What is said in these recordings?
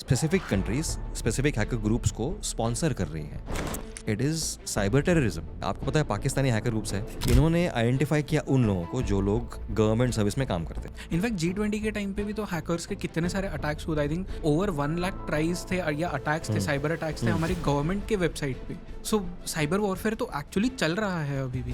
Specific countries specific hacker groups को sponsor कर रही हैं. It is cyber terrorism. आपको पता है पाकिस्तानी हैकर ग्रुप्स है, इन्होंने आइडेंटिफाई किया उन लोगों को जो लोग गवर्नमेंट सर्विस में काम करते हैं. इनफैक्ट G20 के टाइम पे भी तो हैकर्स के कितने सारे अटैक्स हुए. I think over 1 lakh tries थे या अटैक्स थे, साइबर अटैक्स थे हमारी गवर्नमेंट के वेबसाइट पे. सो साइबर वॉरफेयर तो एक्चुअली चल रहा है अभी भी.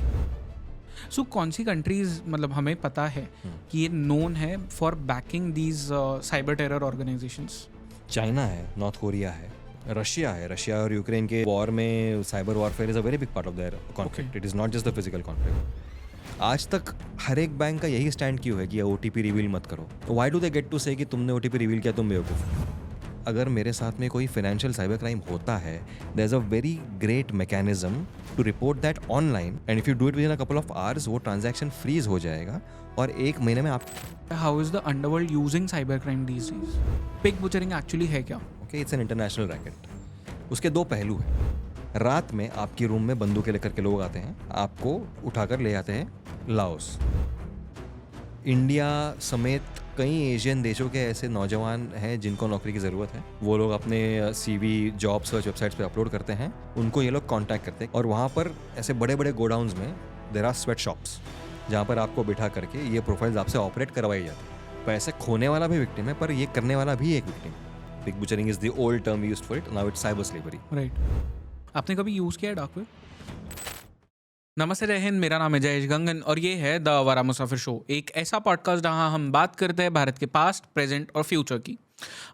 सो कौन सी कंट्रीज मतलब हमें पता है कि ये नोन है for backing these cyber terror organisations? China है, नॉर्थ कोरिया है, रशिया है. रशिया और यूक्रेन के वॉर में cyber warfare is a very big part of their conflict. It is not just the physical conflict. आज तक हर एक बैंक का यही स्टैंड क्यों है कि OTP रिवील मत करो. Why do they get to say कि तुमने OTP रिवील किया तुम बेवकूफ़. अगर मेरे साथ में कोई फाइनेंशियल साइबर क्राइम होता है, there is a very great mechanism to report that online, and if you do it within a couple of hours वो ट्रांजैक्शन फ्रीज हो जाएगा और 1 महीने में आप. How is the underworld using cyber crime these days? Pig butchering actually है क्या? Okay, it's an international racket. उसके 2 पहलू हैं. रात में आपके रूम में बंदूकें लेकर के लोग आते हैं, आपको उठाकर ले आते हैं लाओस. इंडिया समेत कई एशियन देशों के ऐसे नौजवान हैं जिनको नौकरी की ज़रूरत है. वो लोग अपने CV जॉब सर्च वेबसाइट्स पे अपलोड करते हैं, उनको ये लोग कांटेक्ट करते हैं और वहाँ पर ऐसे बड़े बड़े गोडाउन्स में देयर आर स्वेट शॉप्स जहाँ पर आपको बिठा करके ये प्रोफाइल्स आपसे ऑपरेट करवाई जाती है. पैसे खोने वाला भी विक्टिम है, पर ये करने वाला भी एक victim. Pig butchering is the old term used for it, now it's cyber slavery. Right. आपने कभी यूज़ किया है डार्क वेब? नमस्ते, जय हिंद. मेरा नाम है जयेश गंगन और ये है द आवारा मुसाफिर शो, एक ऐसा पॉडकास्ट जहां हम बात करते हैं भारत के पास्ट, प्रेजेंट और फ्यूचर की.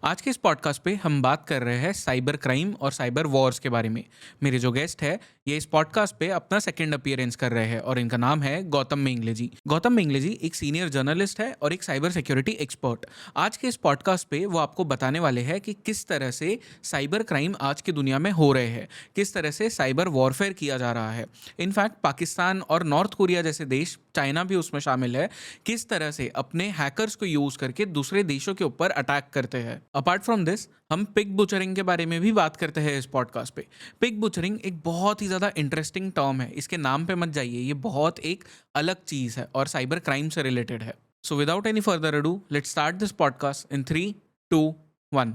आज के इस पॉडकास्ट पे हम बात कर रहे हैं साइबर क्राइम और साइबर वॉर्स के बारे में. मेरे जो गेस्ट है ये इस पॉडकास्ट पे अपना सेकंड अपीयरेंस कर रहे हैं और इनका नाम है गौतम मेंगले जी. गौतम मेंगले जी एक सीनियर जर्नलिस्ट है और एक साइबर सिक्योरिटी एक्सपर्ट. आज के इस पॉडकास्ट पे वो आपको बताने वाले हैं कि किस तरह से साइबर क्राइम आज की दुनिया में हो रहे हैं, किस तरह से साइबर वॉरफेयर किया जा रहा है. इनफैक्ट पाकिस्तान और नॉर्थ कोरिया जैसे देश, चाइना भी उसमें शामिल है, किस तरह से अपने हैकर्स को यूज करके दूसरे देशों के ऊपर अटैक करते हैं. अपार्ट फ्रॉम दिस हम पिग बुचरिंग के बारे में भी बात करते हैं इस पॉडकास्ट पे. पिग बुचरिंग एक बहुत ही ज़्यादा इंटरेस्टिंग टर्म है. इसके नाम पे मत जाइए, ये बहुत एक अलग चीज़ है और साइबर क्राइम से रिलेटेड है. So without any further ado, let's start this podcast in 3, 2, 1.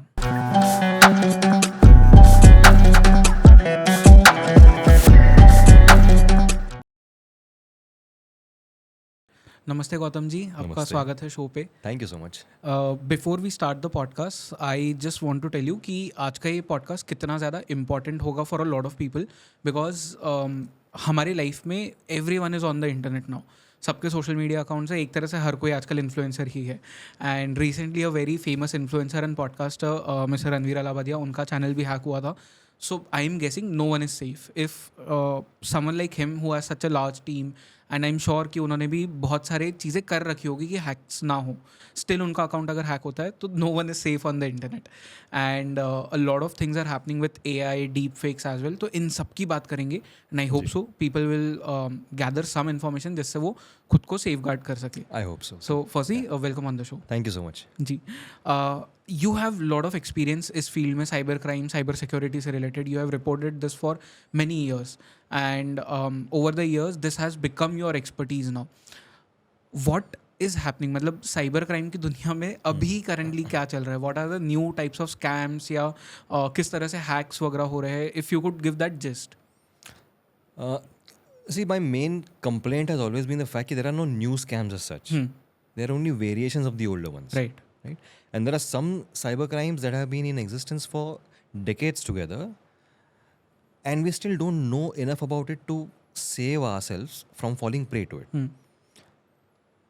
नमस्ते गौतम जी, आपका नमस्ते. स्वागत है शो पे. Thank you so much. Before we start the podcast, I just want to tell you कि आज का ये पॉडकास्ट कितना ज़्यादा इंपॉर्टेंट होगा for a lot of people, because हमारी लाइफ में everyone is on the internet now. सबके सोशल मीडिया अकाउंट्स है, एक तरह से हर कोई आजकल इन्फ्लुएंसर ही है. And recently a very famous influencer and podcaster mister Ranveer Allahbadia, उनका चैनल भी हैक हुआ था. So I'm guessing no one is safe. If someone like him who has such a large team, and I'm sure कि उन्होंने भी बहुत सारे चीज़ें कर रखी होगी कि हैक्स ना हो, स्टिल उनका अकाउंट अगर हैक होता है तो no one is safe on the internet. And a lot of things are happening with AI, deep fakes as well. तो इन सब की बात करेंगे and I hope so people will gather some information जिससे वो खुद को safeguard कर सके. I hope so. So firstly, welcome on the show. Thank you so much. जी. You have lot of experience इस फील्ड में, साइबर क्राइम, साइबर सिक्योरिटी से related. You have reported this for many years and over the years this has become your expertise now. What is happening? मतलब cyber crime की दुनिया में अभी currently क्या चल रहा है? What are the new types of scams या किस तरह से हैक्स वगैरह हो रहे हैं? If you could give that gist. See, my main complaint has always been the fact that there are no new scams as such. There are only variations of the older ones. Right. And there are some cyber crimes that have been in existence for decades together, and we still don't know enough about it to save ourselves from falling prey to it.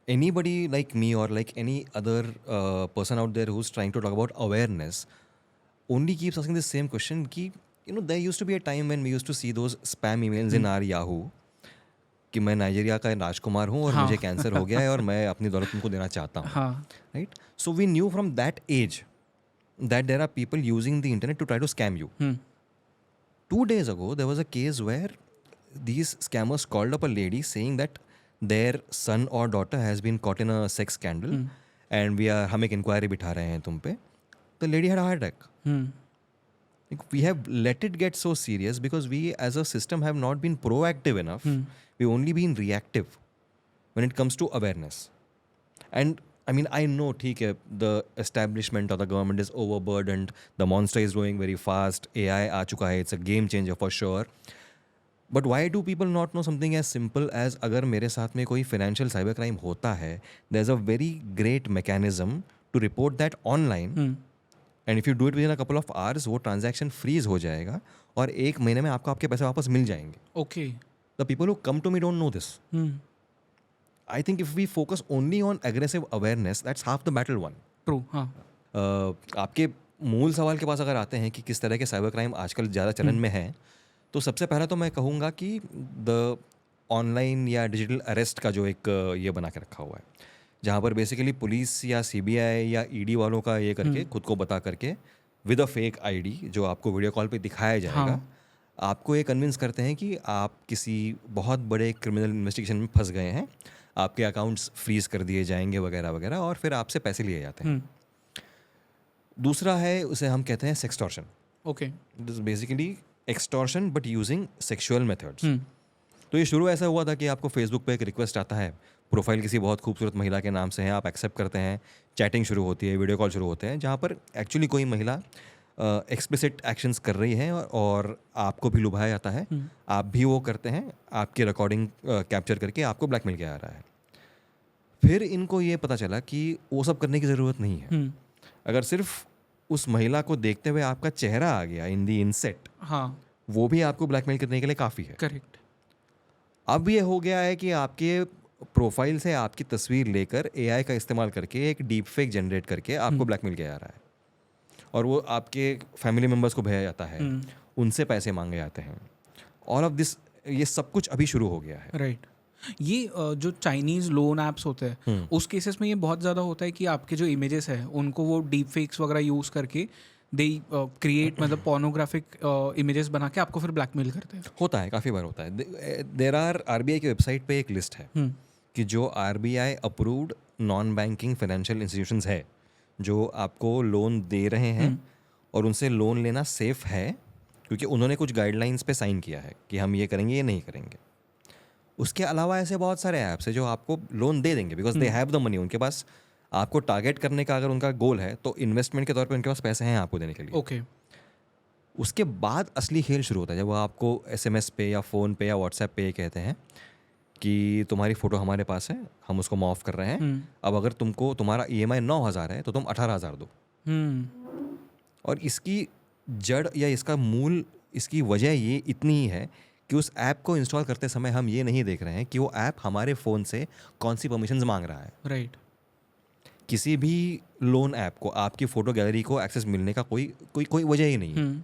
Anybody like me or like any other person out there who's trying to talk about awareness only keeps asking the same question ki, you know, there used to be a time when we used to see those spam emails in our Yahoo कि मैं Nigeria का राजकुमार हूँ और मुझे cancer हो गया है और मैं अपनी दौलत तुमको देना चाहता हूँ. Right. So we knew from that age that there are people using the internet to try to scam you. 2 days ago there was a case where these scammers called up a lady saying that their son or daughter has been caught in a sex scandal and हम एक inquiry बिठा रहे हैं तुम पे. The lady had a heart attack. We have let it get so serious because we as a system have not been proactive enough. We've only been reactive when it comes to awareness. And I mean, I know, ठीक है, the establishment or the government is overburdened, the monster is growing very fast, AI आ चुका है, it's a game changer for sure. But why do people not know something as simple as अगर मेरे साथ में कोई financial cyber crime होता है, there's a very great mechanism to report that online. And if you do it within a couple of hours, वो transaction freeze हो जाएगा और 1 महीने में आपको आपके पैसे वापस मिल जाएंगे. Okay. The people who come to me don't know this. I think if we focus only on aggressive awareness, that's half the battle won. True. हाँ. आपके मूल सवाल के पास अगर आते हैं कि किस तरह के साइबर क्राइम आजकल ज़्यादा चलन में है, तो सबसे पहला तो मैं कहूँगा कि द ऑनलाइन या डिजिटल अरेस्ट का जो एक ये बना के रखा हुआ है, जहाँ पर बेसिकली पुलिस या CBI या ED वालों का ये करके खुद को बता करके विद अ फेक ID जो आपको वीडियो कॉल पे दिखाया जाएगा, आपको ये कन्विंस करते हैं कि आप किसी बहुत बड़े क्रिमिनल इन्वेस्टिगेशन में फंस गए हैं, आपके अकाउंट्स फ्रीज कर दिए जाएंगे वगैरह वगैरह, और फिर आपसे पैसे लिए जाते हैं. दूसरा है, उसे हम कहते हैं sextortion. Okay. It is basically extortion but using sexual methods. तो ये शुरू ऐसा हुआ था कि आपको फेसबुक पे एक रिक्वेस्ट आता है, प्रोफाइल किसी बहुत खूबसूरत महिला के नाम से है, आप एक्सेप्ट करते हैं, चैटिंग शुरू होती है, वीडियो कॉल शुरू होते हैं, जहाँ पर एक्चुअली कोई महिला एक्सप्लिसिट एक्शंस कर रही है और आपको भी लुभाया जाता है, आप भी वो करते हैं, आपकी रिकॉर्डिंग कैप्चर करके आपको ब्लैकमेल किया जा रहा है. फिर इनको ये पता चला कि वो सब करने की ज़रूरत नहीं है. अगर सिर्फ उस महिला को देखते हुए आपका चेहरा आ गया इन दी इनसेट, हाँ, वो भी आपको ब्लैकमेल करने के लिए काफ़ी है. करेक्ट. अब ये हो गया है कि आपके प्रोफाइल से आपकी तस्वीर लेकर AI का इस्तेमाल करके एक डीप फेक जनरेट करके आपको ब्लैकमेल किया जा रहा है, और वो आपके फैमिली मेम्बर्स को भेजा जाता है, उनसे पैसे मांगे जाते हैं. ऑल ऑफ दिस, ये सब कुछ अभी शुरू हो गया है. राइट. ये जो चाइनीज़ लोन ऐप्स होते हैं, उस केसेस में ये बहुत ज़्यादा होता है कि आपके जो इमेजेस है उनको वो डीप फेक्स वगैरह यूज़ करके दे क्रिएट, मतलब पोर्नोग्राफिक इमेजेस बना के आपको फिर ब्लैकमेल करते हैं. होता है, काफ़ी बार होता है. देयर आर RBI की वेबसाइट पे एक लिस्ट है कि जो RBI approved non banking financial institutions है जो आपको लोन दे रहे हैं और उनसे लोन लेना सेफ है, क्योंकि उन्होंने कुछ गाइडलाइंस पे साइन किया है कि हम ये करेंगे, ये नहीं करेंगे. उसके अलावा ऐसे बहुत सारे ऐप्स हैं जो आपको लोन दे देंगे because they have the money. उनके पास आपको टारगेट करने का अगर उनका गोल है तो इन्वेस्टमेंट के तौर पे उनके पास पैसे हैं आपको देने के लिए. ओके. उसके बाद असली खेल शुरू होता है जब वो आपको SMS पे या फ़ोन पे या WhatsApp पे ये कहते हैं कि तुम्हारी फ़ोटो हमारे पास है, हम उसको मुआफ़ कर रहे हैं, अब अगर तुमको तुम्हारा EMI 9,000 है तो तुम 18,000 दो. और इसकी जड़ या इसका मूल, इसकी वजह ये इतनी ही है कि उस ऐप को इंस्टॉल करते समय हम ये नहीं देख रहे हैं कि वो ऐप हमारे फ़ोन से कौन सी परमिशंस मांग रहा है. राइट. किसी भी लोन ऐप को आपकी फ़ोटो गैलरी को एक्सेस मिलने का कोई वजह ही नहीं है.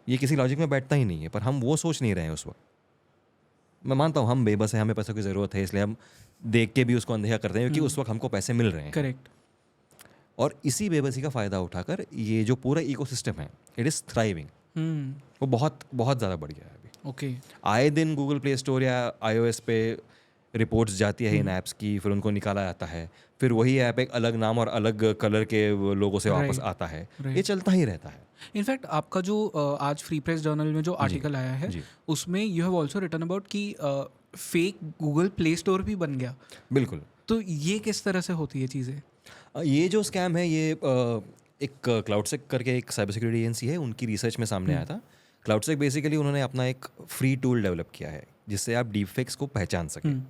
ये किसी लॉजिक में बैठता ही नहीं है, पर हम वो सोच नहीं रहे हैं उस वक्त. मैं मानता हूँ हम बेबस हैं, हमें पैसों की ज़रूरत है, इसलिए हम देख के भी उसको अनदेखा करते हैं क्योंकि उस वक्त हमको पैसे मिल रहे हैं. करेक्ट. और इसी बेबसी का फ़ायदा उठाकर ये जो पूरा इकोसिस्टम है, इट इज़ थ्राइविंग. वो बहुत बहुत ज़्यादा बढ़ गया है अभी. ओके. आए दिन गूगल प्ले स्टोर या iOS पे रिपोर्ट्स जाती है इन ऐप्स की, फिर उनको निकाला जाता है, फिर वही ऐप एक अलग नाम और अलग कलर के लोगों से वापस आता है. ये चलता ही रहता है. इनफैक्ट आपका जो आज फ्री प्रेस जर्नल में जो आर्टिकल आया है उसमें you have also written about कि फेक गूगल प्ले स्टोर भी बन गया. बिल्कुल. तो ये किस तरह से होती है चीज़ें? ये जो स्कैम है ये एक क्लाउडसेक करके एक साइबर सिक्योरिटी एजेंसी है, उनकी रिसर्च में सामने आया था. क्लाउडसेक बेसिकली उन्होंने अपना एक फ्री टूल डेवलप किया है जिससे आप डीप फेक्स को पहचान सकें.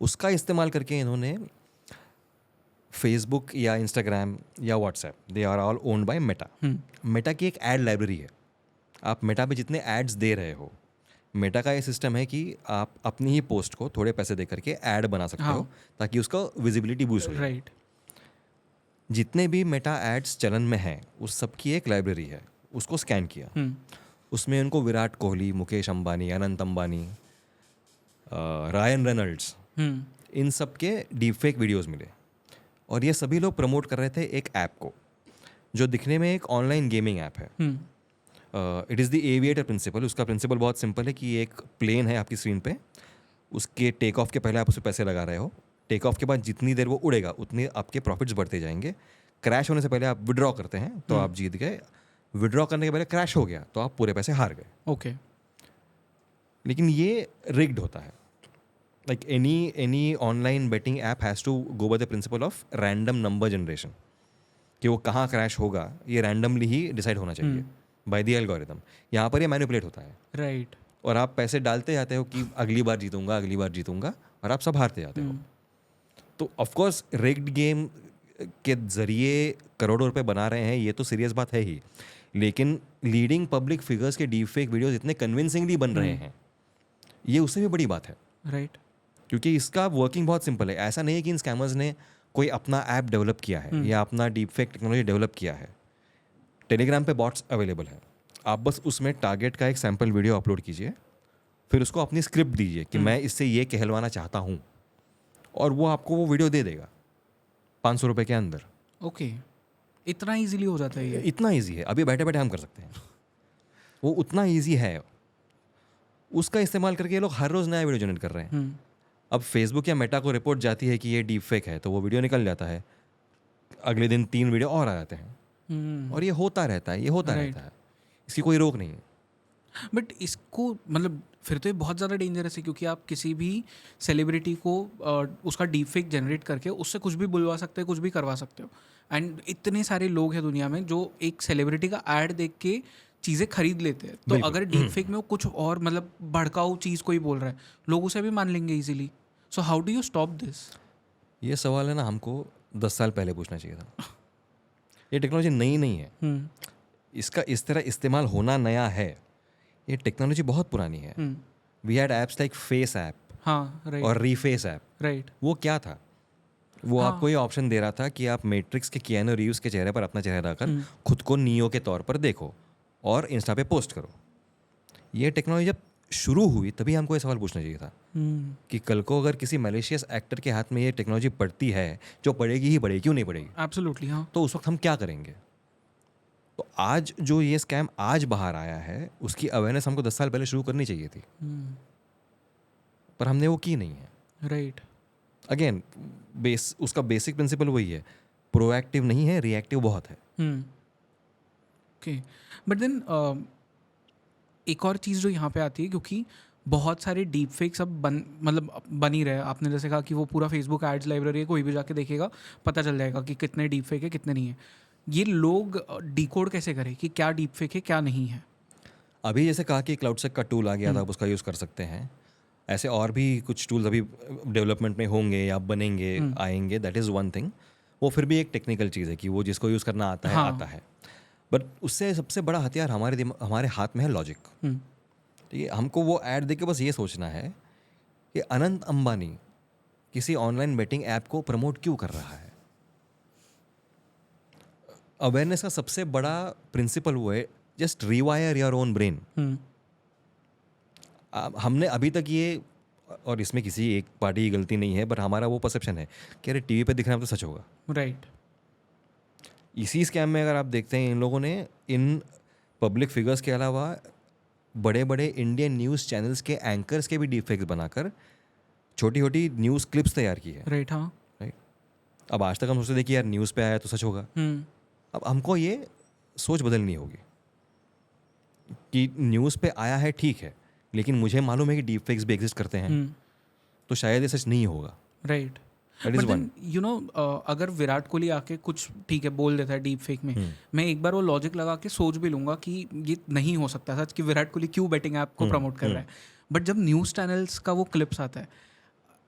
उसका इस्तेमाल करके इन्होंने फेसबुक या इंस्टाग्राम या WhatsApp, they are all owned by Meta. Meta की एक ऐड लाइब्रेरी है. आप मेटा पे जितने एड्स दे रहे हो, मेटा का ये सिस्टम है कि आप अपनी ही पोस्ट को थोड़े पैसे दे करके ऐड बना सकते हो ताकि उसका विजिबिलिटी बूस्ट हो. राइट. जितने भी मेटा एड्स चलन में हैं उस सब की एक लाइब्रेरी है. उसको स्कैन किया, उसमें उनको विराट कोहली, मुकेश अंबानी, अनंत अंबानी, रायन रेनल्ड्स, इन सब के डीप फेक वीडियोज़ मिले. और ये सभी लोग प्रमोट कर रहे थे एक ऐप को जो दिखने में एक ऑनलाइन गेमिंग ऐप है. It is the Aviator principle. उसका प्रिंसिपल बहुत सिंपल है कि एक प्लेन है आपकी स्क्रीन पे, उसके टेक ऑफ के पहले आप उस पर पैसे लगा रहे हो, टेक ऑफ के बाद जितनी देर वो उड़ेगा उतने आपके प्रॉफिट्स बढ़ते जाएंगे. क्रैश होने से पहले आप विड्रॉ करते हैं तो आप जीत गए, विड्रॉ करने के पहले क्रैश हो गया तो आप पूरे पैसे हार गए. ओके. लेकिन ये रिग्ड होता है. like any online betting app has to go by the principle of random number generation, कि वो कहाँ क्रैश होगा ये रैंडमली ही डिसाइड होना चाहिए बाय द एल्गोरिथम. यहाँ पर ये मैनिपुलेट होता है राइट. और आप पैसे डालते जाते हो कि अगली बार जीतूंगा और आप सब हारते जाते हो. तो ऑफकोर्स रिग्ड गेम के ज़रिए करोड़ों रुपए बना रहे हैं, ये तो सीरियस बात है ही, लेकिन लीडिंग पब्लिक फिगर्स के डीप फेक वीडियोज़ इतने कन्विंसिंगली बन रहे हैं, ये उससे भी बड़ी बात है. राइट. क्योंकि इसका वर्किंग बहुत सिंपल है. ऐसा नहीं है कि इन स्कैमर्स ने कोई अपना ऐप डेवलप किया है या अपना डीप फेक टेक्नोलॉजी डेवलप किया है. टेलीग्राम पे बॉट्स अवेलेबल है, आप बस उसमें टारगेट का एक सैम्पल वीडियो अपलोड कीजिए, फिर उसको अपनी स्क्रिप्ट दीजिए कि मैं इससे ये कहलवाना चाहता हूँ, और वो आपको वो वीडियो दे देगा 500 रुपये के अंदर. ओके. इतना इजीली हो जाता है ये? इतना ईजी है, अभी बैठे बैठे हम कर सकते हैं. वो उतना ईजी है. उसका इस्तेमाल करके ये लोग हर रोज़ नया वीडियो जनरेट कर रहे हैं. अब फेसबुक या मेटा को रिपोर्ट जाती है कि ये डीप फेक है, तो वो वीडियो निकल जाता है, अगले दिन 3 वीडियो और आ जाते हैं, और ये होता रहता है, रहता है. इसकी कोई रोक नहीं है. बट इसको मतलब फिर तो ये बहुत ज़्यादा डेंजरस है, क्योंकि आप किसी भी सेलिब्रिटी को उसका डीप फेक जनरेट करके उससे कुछ भी बुलवा सकते हो, कुछ भी करवा सकते हो. एंड इतने सारे लोग हैं दुनिया में जो एक सेलिब्रिटी का ऐड देख के चीज़ें खरीद लेते हैं. तो अगर डीप फेक में वो कुछ और मतलब भड़काऊ चीज़ कोई बोल रहा है, लोग उसे भी मान लेंगे easily. So how do you stop this? ये सवाल है ना, हमको 10 साल पहले पूछना चाहिए था. ये टेक्नोलॉजी नई नहीं है, इसका इस तरह इस्तेमाल होना नया है. ये टेक्नोलॉजी बहुत पुरानी है. We had apps like FaceApp, हाँ, राइट. और रीफेस ऐप. राइट. वो क्या था? वो आपको ये ऑप्शन दे रहा था कि आप मैट्रिक्स के कियानो रीव्स के चेहरे पर अपना चेहरा रखकर खुद को नियो के तौर पर देखो और इंस्टा पे पोस्ट करो. ये टेक्नोलॉजी जब शुरू हुई तभी हमको ये सवाल पूछना चाहिए था कि कल को अगर किसी मैलिशियस एक्टर के हाथ में ये टेक्नोलॉजी पड़ती है, जो पड़ेगी ही पड़ेगी, क्यों नहीं पड़ेगी, एब्सोल्युटली, हाँ, तो उस वक्त हम क्या करेंगे? तो आज जो ये स्कैम आज बाहर आया है, उसकी अवेयरनेस हमको 10 साल पहले शुरू करनी चाहिए थी, पर हमने वो की नहीं है. राइट. अगेन उसका बेसिक प्रिंसिपल वही है, प्रोएक्टिव नहीं है, रिएक्टिव बहुत है. ओके. बट देन एक और चीज़ जो यहाँ पे आती है, क्योंकि बहुत सारे डीप फेक्स अब बन ही रहे हैं. आपने जैसे कहा कि वो पूरा फेसबुक एड्स लाइब्रेरी है, कोई भी जाके देखेगा पता चल जाएगा कि कितने डीप फेक है कितने नहीं है. ये लोग डिकोड कैसे करें कि क्या डीप फेक है क्या नहीं है? अभी जैसे कहा कि क्लाउडसेक का टूल आ गया था, आप उसका यूज़ कर सकते हैं. ऐसे और भी कुछ टूल्स अभी डेवलपमेंट में होंगे या बनेंगे, आएंगे. That is one thing. वो फिर भी एक टेक्निकल चीज़ है कि वो जिसको यूज़ करना आता है आता है. बट उससे सबसे बड़ा हथियार हमारे हाथ में है लॉजिक. ठीक है, हमको वो ऐड देके बस ये सोचना है कि अनंत अंबानी किसी ऑनलाइन बेटिंग ऐप को प्रमोट क्यों कर रहा है. अवेयरनेस का सबसे बड़ा प्रिंसिपल वो है, just rewire your own brain. हमने अभी तक ये, और इसमें किसी एक पार्टी की गलती नहीं है, पर हमारा वो परसेप्शन है कि अरे टीवी पे दिख रहा है तो सच होगा. राइट. इसी स्कैम में अगर आप देखते हैं, इन लोगों ने इन पब्लिक फिगर्स के अलावा बड़े बड़े इंडियन न्यूज़ चैनल्स के एंकर्स के भी डीपफेक्स बनाकर छोटी छोटी न्यूज़ क्लिप्स तैयार की है. राइट. हाँ. राइट. अब आज तक हम सोचते थे कि यार न्यूज़ पे आया तो सच होगा. अब हमको ये सोच बदलनी होगी कि न्यूज़ पे आया है ठीक है, लेकिन मुझे मालूम है कि डीप फेक्स भी एग्जिस्ट करते हैं, तो शायद ये सच नहीं होगा. Right. That is one. You know, अगर विराट कोहली आके कुछ ठीक है बोल देता है डीप फेक में, मैं एक बार वो लॉजिक लगा के सोच भी लूंगा कि ये नहीं हो सकता सच कि विराट कोहली क्यों बेटिंग ऐप को प्रमोट कर रहा है. बट जब न्यूज़ चैनल्स का वो क्लिप्स आता है,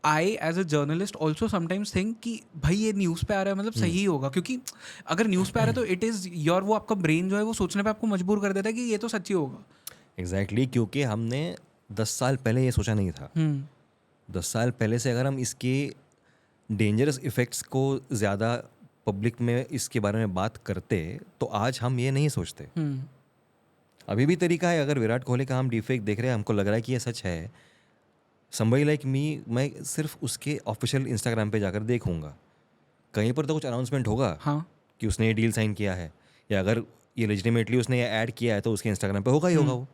I as a journalist also sometimes think कि भाई ये न्यूज़ पे आ रहा है मतलब सही होगा, क्योंकि अगर न्यूज़ पे आ रहा है तो इट इज़ योर, वो आपका ब्रेन जो है वो सोचने पे आपको मजबूर कर देता है कि ये तो सच्ची होगा. एग्जैक्टली, क्योंकि हमने 10 साल पहले ये सोचा नहीं था. 10 साल पहले से अगर हम इसके डेंजरस इफ़ेक्ट्स को ज़्यादा पब्लिक में इसके बारे में बात करते तो आज हम ये नहीं सोचते. अभी भी तरीका है, अगर विराट कोहली का हम डीफेक देख रहे हैं, हमको लग रहा है कि ये सच है, somebody लाइक मी, मैं सिर्फ उसके ऑफिशियल इंस्टाग्राम पे जाकर देखूंगा, कहीं पर तो कुछ अनाउंसमेंट होगा कि उसने ये डील साइन किया है, या अगर ये लेजिटिमेटली उसने ये ऐड किया है तो उसके इंस्टाग्राम पे होगा ही होगा वो.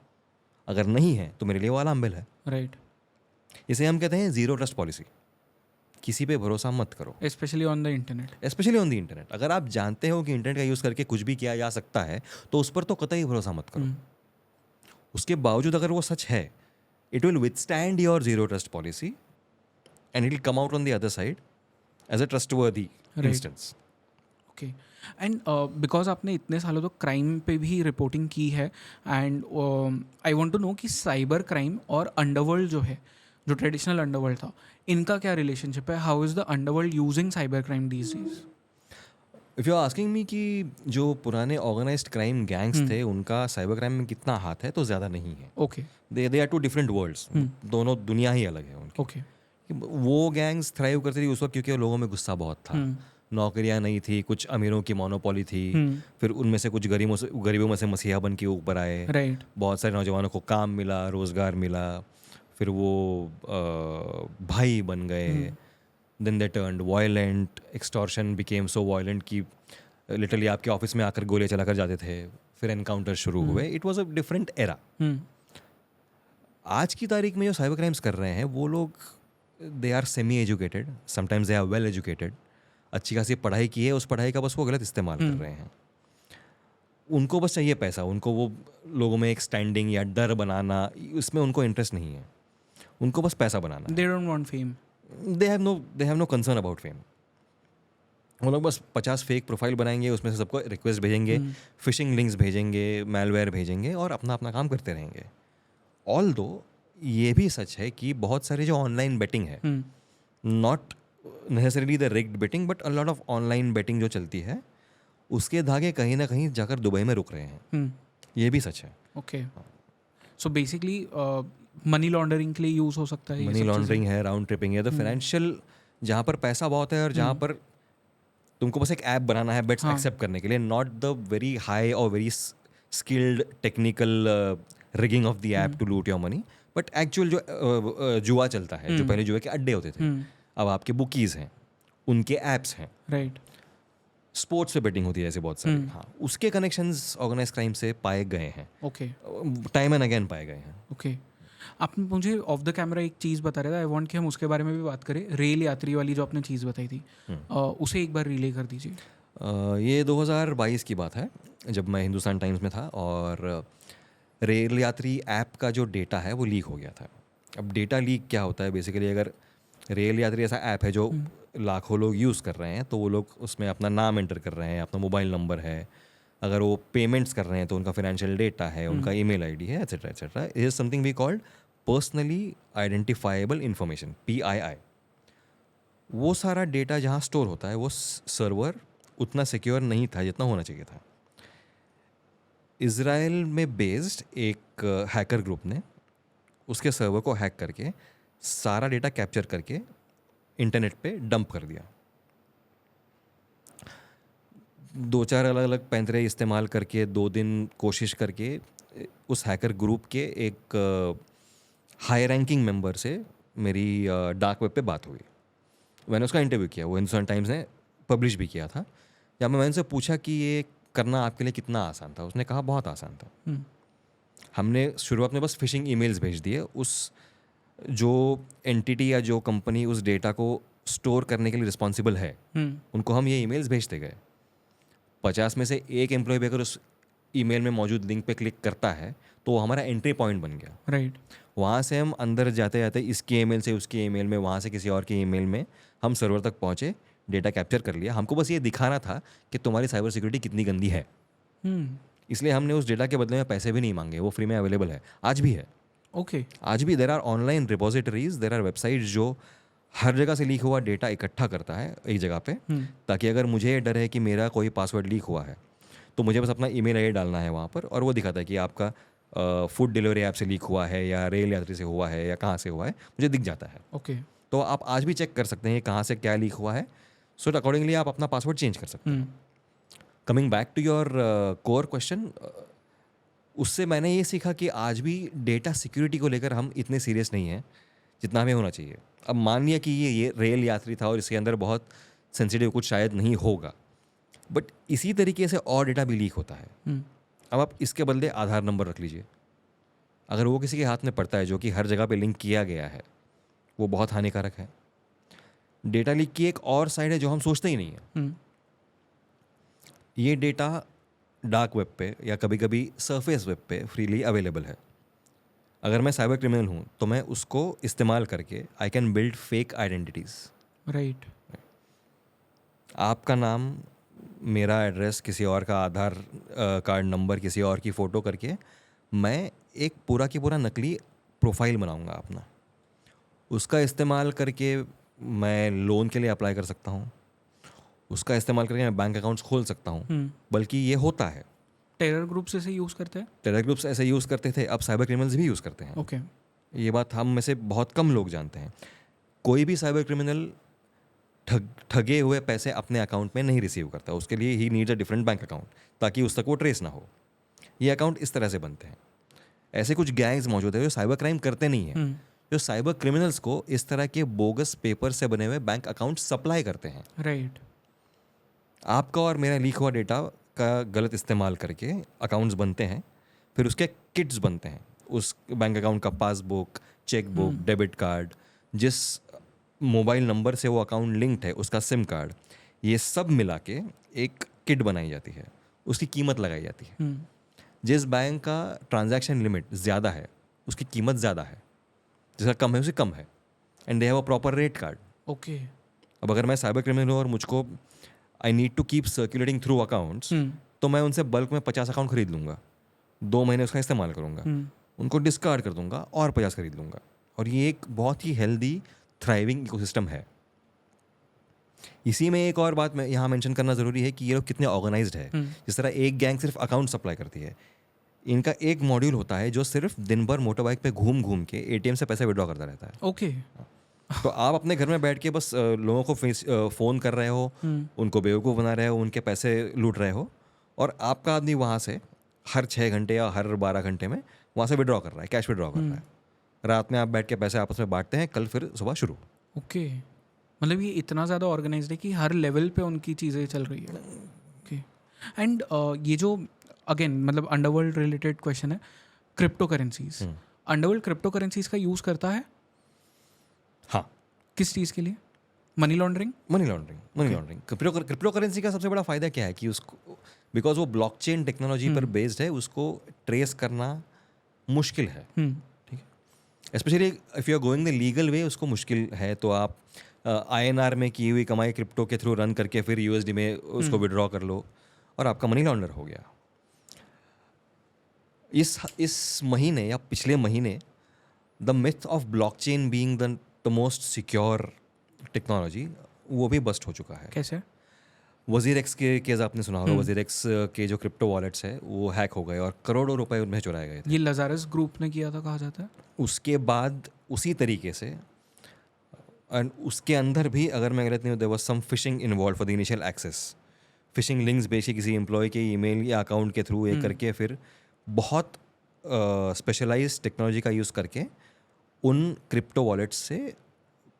अगर नहीं है तो मेरे लिए वो अलार्म बेल है. राइट. इसे हम कहते हैं जीरो ट्रस्ट पॉलिसी. किसी पे भरोसा मत करो, specially on the internet. Specially on the internet. अगर आप जानते हो कि इंटरनेट का यूज़ करके कुछ भी किया जा सकता है तो उस पर तो कतई भरोसा मत करो. उसके बावजूद अगर वो सच है, it will withstand your zero trust policy and it'll come out on the other side as a trustworthy Right. instance. Okay and because आपने इतने सालों तो क्राइम पे भी रिपोर्टिंग की है and I want to know कि साइबर क्राइम और अंडरवर्ल्ड जो है, जो ट्रेडिशनल अंडरवर्ल्ड था, इनका क्या रिलेशनशिप है? How is the underworld using cyber crime these days? If you're asking me कि जो पुराने ऑर्गेनाइज्ड क्राइम गैंग्स थे उनका साइबर क्राइम में कितना हाथ है, तो ज़्यादा नहीं है. Okay they are two different worlds. दोनों दुनिया ही अलग है उनकी. ओके वो गैंग्स थ्राइव करती थी उस वक्त क्योंकि लोगों में गुस्सा बहुत था. नौकरियां नहीं थी, कुछ अमीरों की मोनोपोली थी. फिर उनमें से कुछ गरीबों में से मसीहा बन के ऊपर आए. राइट बहुत सारे नौजवानों को काम मिला, रोज़गार मिला. फिर वो भाई बन गए. Then they turned violent. Extortion became so violent कि लिटरली आपके ऑफिस में आकर गोलियां चला कर जाते थे. फिर एनकाउंटर शुरू हुए. It was a different era. आज की तारीख में जो साइबर क्राइम्स कर रहे हैं वो लोग they are semi educated, sometimes they are well educated. अच्छी खासी पढ़ाई की है, उस पढ़ाई का बस वो गलत इस्तेमाल कर रहे हैं. उनको बस चाहिए पैसा. उनको वो लोगों में एक स्टैंडिंग या डर बनाना, इसमें उनको इंटरेस्ट नहीं है. उनको बस पैसा बनाना. They don't want fame. They have no concern about fame. वो लोग बस 50 फेक प्रोफाइल बनाएंगे, उसमें से सबको रिक्वेस्ट भेजेंगे, फिशिंग लिंक्स भेजेंगे, मैलवेयर भेजेंगे और अपना अपना काम करते रहेंगे. ऑल दो ये भी सच है कि बहुत सारी जो ऑनलाइन बेटिंग है, not necessarily the rigged betting but a lot of online betting जो चलती है, उसके धागे कहीं ना कहीं जाकर दुबई में रुक रहे हैं. ये भी सच है. Okay so basically money laundering के लिए यूज हो सकता है. मनी लॉन्ड्रिंग है, राउंड ट्रिपिंग है, द फाइनेंशियल, जहाँ पर पैसा बहुत है और जहाँ पर तुमको बस एक ऐप बनाना है बेट्स एक्सेप्ट करने के लिए, नॉट द वेरी हाई और very skilled technical rigging of the app to loot your money, but actual जो जुआ चलता है, जो पहले जुए के अड्डे होते थे, अब आपके बुकीज़ हैं, उनके ऐप्स हैं. राइट. स्पोर्ट्स पे बेटिंग होती है ऐसे बहुत सारे. हाँ, उसके कनेक्शंस ऑर्गेनाइज क्राइम से पाए गए हैं. ओके टाइम एंड अगेन पाए गए हैं. ओके आपने मुझे ऑफ द कैमरा एक चीज़ बता रहा था. आई वांट कि हम उसके बारे में भी बात करें. रेल यात्री वाली जो आपने चीज़ बताई थी, उसे एक बार रिले कर दीजिए. ये 2022 की बात है जब मैं हिंदुस्तान टाइम्स में था और रेल यात्री ऐप का जो डेटा है वो लीक हो गया था. अब डेटा लीक क्या होता है बेसिकली, अगर रेल यात्री ऐसा ऐप है जो लाखों लोग यूज़ कर रहे हैं, तो वो लोग उसमें अपना नाम एंटर कर रहे हैं, अपना मोबाइल नंबर है, अगर वो पेमेंट्स कर रहे हैं तो उनका फाइनेंशियल डेटा है, उनका ईमेल आईडी है, etcetera etcetera. It is something we called personally identifiable information, PII. वो सारा डेटा जहाँ स्टोर होता है वो सर्वर उतना सिक्योर नहीं था जितना होना चाहिए था. इज़राइल में बेस्ड एक हैकर ग्रुप ने उसके सर्वर को हैक करके सारा डेटा कैप्चर करके इंटरनेट पे डंप कर दिया. 2-4 अलग अलग पैंतरे इस्तेमाल करके 2 दिन कोशिश करके उस हैकर ग्रुप के एक हाई रैंकिंग मेंबर से मेरी डार्क वेब पे बात हुई. मैंने उसका इंटरव्यू किया, वो हिंदुस्तान टाइम्स ने पब्लिश भी किया था. जब मैंने उनसे पूछा कि ये करना आपके लिए कितना आसान था, उसने कहा बहुत आसान था. हमने शुरुआत में बस फिशिंग ईमेल्स भेज दिए. उस जो एंटिटी या जो कंपनी उस डेटा को स्टोर करने के लिए रिस्पॉन्सिबल है, उनको हम ये ईमेल्स भेजते गए. 50 में से एक एम्प्लॉय भी अगर उस ईमेल में मौजूद लिंक पे क्लिक करता है तो वो हमारा एंट्री पॉइंट बन गया. राइट. वहाँ से हम अंदर जाते जाते इसके ईमेल से उसके ईमेल में, वहाँ से किसी और के ईमेल में हम सर्वर तक पहुँचे, डेटा कैप्चर कर लिया. हमको बस ये दिखाना था कि तुम्हारी साइबर सिक्योरिटी कितनी गंदी है. इसलिए हमने उस डेटा के बदले में पैसे भी नहीं मांगे. वो फ्री में अवेलेबल है, आज भी है. ओके. आज भी there are online repositories, there are websites जो हर जगह से लीक हुआ डेटा इकट्ठा करता है एक जगह पे, ताकि अगर मुझे ये डर है कि मेरा कोई पासवर्ड लीक हुआ है तो मुझे बस अपना ईमेल आईडी डालना है वहाँ पर, और वो दिखाता है कि आपका फूड डिलीवरी ऐप से लीक हुआ है या रेल यात्री से हुआ है या कहाँ से हुआ है, मुझे दिख जाता है. ओके. तो आप आज भी चेक कर सकते हैं कहाँ से क्या लीक हुआ है. सो अकॉर्डिंगली आप अपना पासवर्ड चेंज कर सकते हैं. Coming back to your core question, उससे मैंने ये सीखा कि आज भी डेटा सिक्योरिटी को लेकर हम इतने सीरियस नहीं हैं जितना हमें होना चाहिए. अब मान लिया कि ये रेल यात्री था और इसके अंदर बहुत सेंसिटिव कुछ शायद नहीं होगा, बट इसी तरीके से और डेटा भी लीक होता है. अब आप इसके बदले आधार नंबर रख लीजिए. अगर वो किसी के हाथ में पड़ता है जो कि हर जगह पे लिंक किया गया है, वो बहुत हानिकारक है. डेटा लीक की एक और साइड है जो हम सोचते ही नहीं है. ये डेटा डार्क वेब पे या कभी कभी सरफेस वेब पे फ्रीली अवेलेबल है. अगर मैं साइबर क्रिमिनल हूँ तो मैं उसको इस्तेमाल करके I can build fake identities. Right. आपका नाम, मेरा एड्रेस, किसी और का आधार कार्ड नंबर, किसी और की फ़ोटो करके मैं एक पूरा की पूरा नकली प्रोफाइल बनाऊंगा अपना। उसका इस्तेमाल करके मैं लोन के लिए अप्लाई कर सकता हूँ, उसका इस्तेमाल करके मैं बैंक अकाउंट्स खोल सकता हूँ। बल्कि ये होता है, टेरर ग्रुप्स इसे यूज़ करते हैं। टेरर ग्रुप्स ऐसे यूज़ करते थे, अब साइबर क्रिमिनल्स भी यूज़ करते हैं। ओके। ये बात हम में से बहुत कम लोग जानते हैं। कोई भी साइबर क्रिमिनल ठगे हुए पैसे अपने अकाउंट में नहीं रिसीव करता, उसके लिए he needs a different bank account, ताकि उस तक वो ट्रेस ना हो। ये अकाउंट इस तरह से बनते हैं। ऐसे कुछ गैंग्स मौजूद है जो साइबर क्राइम करते नहीं हैं, जो साइबर क्रिमिनल्स को इस तरह के बोगस पेपर से बने हुए बैंक अकाउंट सप्लाई करते हैं। राइट। आपका और मेरा लीक हुआ डेटा का गलत इस्तेमाल करके अकाउंट्स बनते हैं, फिर उसके किट्स बनते हैं। उस बैंक अकाउंट का पासबुक, चेकबुक, डेबिट कार्ड, जिस मोबाइल नंबर से वो अकाउंट लिंक्ड है उसका सिम कार्ड, ये सब मिला के एक किट बनाई जाती है, उसकी कीमत लगाई जाती है। जिस बैंक का ट्रांजैक्शन लिमिट ज़्यादा है उसकी कीमत ज़्यादा है, जिसका कम है उसकी कम है, and they have a proper rate card. Okay. अब अगर मैं साइबर क्रिमिनल हूँ और मुझको I need to keep circulating through accounts, तो मैं उनसे बल्क में 50 अकाउंट खरीद लूँगा, 2 महीने उसका इस्तेमाल करूँगा, उनको डिस्कार्ड कर दूंगा और 50 खरीद लूँगा। और ये एक बहुत ही हेल्दी थ्राइविंग इकोसिस्टम है। इसी में एक और बात मैं यहाँ मेंशन करना ज़रूरी है कि ये लोग कितने ऑर्गेनाइज्ड है। जिस तरह एक गैंग सिर्फ अकाउंट सप्लाई करती है, इनका एक मॉड्यूल होता है जो सिर्फ दिन भर मोटर बाइक पे घूम घूम के एटीएम से पैसे विड्रॉ करता रहता है। ओके। तो आप अपने घर में बैठ के बस लोगों को फ़ोन कर रहे हो, उनको बेवकूफ़ बना रहे हो, उनके पैसे लूट रहे हो, और आपका आदमी वहाँ से हर 6 घंटे या हर 12 घंटे में वहाँ से विड्रॉ कर रहा है, कैश विड्रॉ कर रहा है। रात में आप बैठ के पैसे आपस में बांटते हैं, कल फिर सुबह शुरू। ओके। मतलब ये इतना ज़्यादा ऑर्गेनाइज्ड है कि हर लेवल पे उनकी चीज़ें चल रही है। ओके। एंड ये जो अगेन मतलब अंडरवर्ल्ड रिलेटेड क्वेश्चन है, crypto currencies. Underworld crypto currencies का यूज़ करता है? हाँ। किस चीज़ के लिए? Money laundering. क्रिप्टो करेंसी का सबसे बड़ा फ़ायदा क्या है कि उसको, बिकॉज वो ब्लॉकचेन टेक्नोलॉजी पर बेस्ड है, उसको ट्रेस करना मुश्किल है। ठीक है, especially if you are going the legal way, उसको मुश्किल है। तो आप INR में की हुई कमाई क्रिप्टो के थ्रू रन करके फिर USD में उसको विड्रॉ कर लो और आपका मनी लॉन्डर हो गया। इस महीने या पिछले महीने the myth of blockchain being the most secure technology, वो भी बस्ट हो चुका है। कैसे? वजीर एक्स के केस आपने सुना होगा। वजीर एक्स के जो क्रिप्टो वॉलेट्स है वो हैक हो गए और करोड़ों रुपए उनमें चुराए गए थे। ये लजारस ग्रुप ने किया था कहा जाता है। उसके बाद उसी तरीके से, एंड उसके अंदर भी अगर मैं गलत नहीं हूँ, there was some phishing involve for the initial access. Phishing links बेच के किसी एम्प्लॉय के ईमेल या अकाउंट के थ्रू ये करके फिर बहुत स्पेशलाइज्ड टेक्नोलॉजी का यूज़ करके उन क्रिप्टो वॉलेट्स से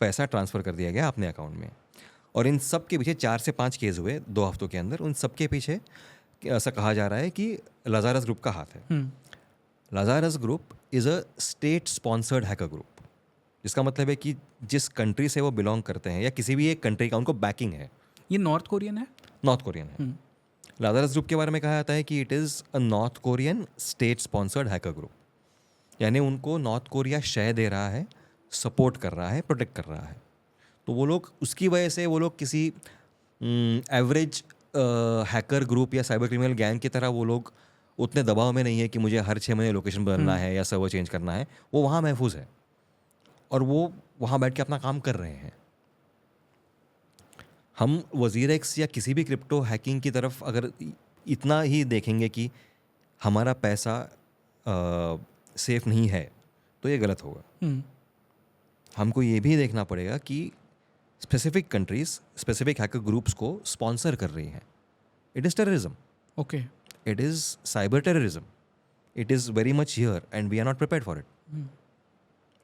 पैसा ट्रांसफ़र कर दिया गया अपने अकाउंट में। और इन सब के पीछे 4 से 5 केस हुए 2 हफ्तों के अंदर। उन सब के पीछे ऐसा कहा जा रहा है कि लाज़ारस ग्रुप का हाथ है। Lazarus group is a state sponsored hacker group, जिसका मतलब है कि जिस कंट्री से वो बिलोंग करते हैं या किसी भी एक कंट्री का उनको बैकिंग है। ये नॉर्थ कोरियन है? नॉर्थ कोरियन है। लाज़ारस ग्रुप के बारे में कहा जाता है कि it is a north Korean state sponsored hacker group, यानी उनको नॉर्थ कोरिया शय दे रहा है, सपोर्ट कर रहा है, प्रोटेक्ट कर रहा है। तो वो लोग, उसकी वजह से वो लोग किसी एवरेज हैकर ग्रुप या साइबर क्रिमिनल गैंग की तरह वो लोग उतने दबाव में नहीं है कि मुझे हर 6 महीने लोकेशन बदलना है या सर्वर चेंज करना है। वो वहाँ महफूज है और वो वहाँ बैठ के अपना काम कर रहे हैं। हम वजीर एक्स या किसी भी क्रिप्टो हैकिंग की तरफ अगर इतना ही देखेंगे कि हमारा पैसा सेफ नहीं है, तो ये गलत होगा। हमको ये भी देखना पड़ेगा कि specific countries specific hacker groups को स्पॉन्सर कर रही हैं। It is terrorism. Okay. It is cyber terrorism. It is very much here and we are not prepared for it.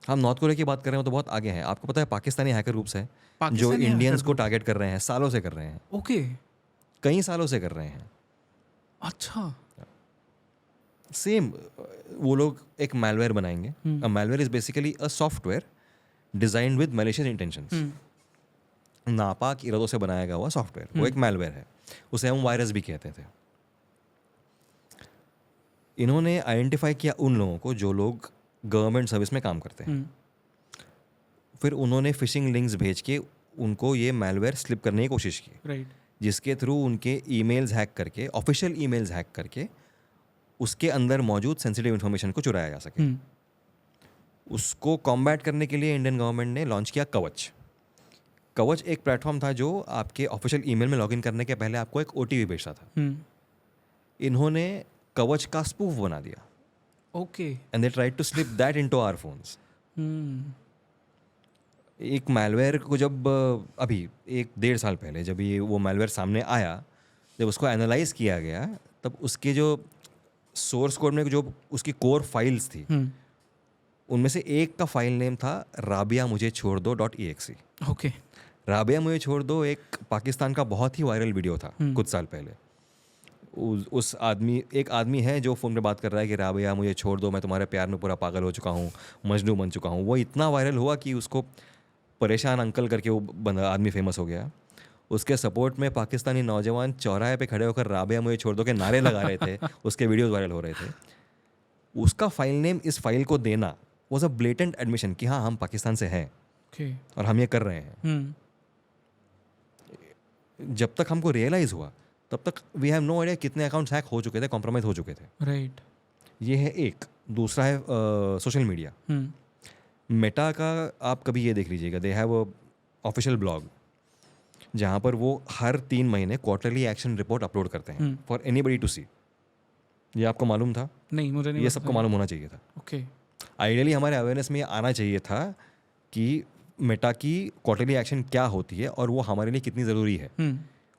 हम नॉर्थ कोरिया की बात कर रहे हो तो बहुत आगे हैं। आपको पता है पाकिस्तानी हैकर ग्रुप्स हैं जो इंडियंस को टारगेट कर रहे हैं, सालों से कर रहे हैं। ओके। कई सालों से कर रहे हैं। अच्छा। सेम वो लोग एक मैलवेयर बनाएंगे। A malware is basically a software designed with malicious intentions. नापाक इरादों से बनाया गया हुआ सॉफ्टवेयर, वो एक मैलवेयर है। उसे हम वायरस भी कहते थे। इन्होंने आइडेंटिफाई किया उन लोगों को जो लोग गवर्नमेंट सर्विस में काम करते हैं। फिर उन्होंने फिशिंग लिंक्स भेज के उनको ये मैलवेयर स्लिप करने की कोशिश की, राइट। जिसके थ्रू उनके ईमेल्स हैक करके, ऑफिशियल ईमेल्स हैक करके उसके अंदर मौजूद सेंसिटिव इन्फॉर्मेशन को चुराया जा सके। उसको कॉम्बैट करने के लिए इंडियन गवर्नमेंट ने लॉन्च किया कवच। कवच एक प्लेटफॉर्म था जो आपके ऑफिशियल ईमेल में लॉगिन करने के पहले आपको एक ओटीपी भेजता था। इन्होंने कवच का स्पूफ बना दिया, okay. And they tried to slip that into our phones. एक मैलवेयर को जब अभी 1-1.5 साल पहले जब ये वो मैलवेयर सामने आया, जब उसको एनालाइज किया गया, तब उसके जो सोर्स कोड में जो उसकी कोर फाइल्स थी, उनमें से एक का फाइल नेम था राबिया मुझे छोड़ दो .exe। ओके। राबिया मुझे छोड़ दो एक पाकिस्तान का बहुत ही वायरल वीडियो था कुछ साल पहले। उस एक आदमी है जो फ़ोन पे बात कर रहा है कि राबिया मुझे छोड़ दो, मैं तुम्हारे प्यार में पूरा पागल हो चुका हूँ, मजनू बन चुका हूँ। वो इतना वायरल हुआ कि उसको परेशान अंकल करके वो बंदा आदमी फेमस हो गया। उसके सपोर्ट में पाकिस्तानी नौजवान चौराहे पे खड़े होकर राबिया मुझे छोड़ दो के नारे लगा रहे थे। उसके वीडियोस वायरल हो रहे थे। उसका फाइल नेम इस फाइल को देना वाज अ ब्लेटेंट एडमिशन कि हाँ, हम पाकिस्तान से हैं और हम ये कर रहे हैं। जब तक हमको रियलाइज़ हुआ तब तक वी हैव नो आइडिया कितने अकाउंट्स हैक हो चुके थे, कॉम्प्रोमाइज़ हो चुके थे। राइट। ये है एक। दूसरा है सोशल मीडिया। मेटा का आप कभी ये देख लीजिएगा, दे हैव अ ऑफिशियल ब्लॉग जहाँ पर वो हर 3 महीने क्वार्टरली एक्शन रिपोर्ट अपलोड करते हैं फॉर एनीबडी टू सी। ये आपको मालूम था? नहीं, मुझे नहीं ये पता सबको था। मालूम होना चाहिए था। ओके। आइडियली हमारे अवेयरनेस में ये आना चाहिए था कि मेटा की क्वार्टरली एक्शन क्या होती है और वो हमारे लिए कितनी ज़रूरी है।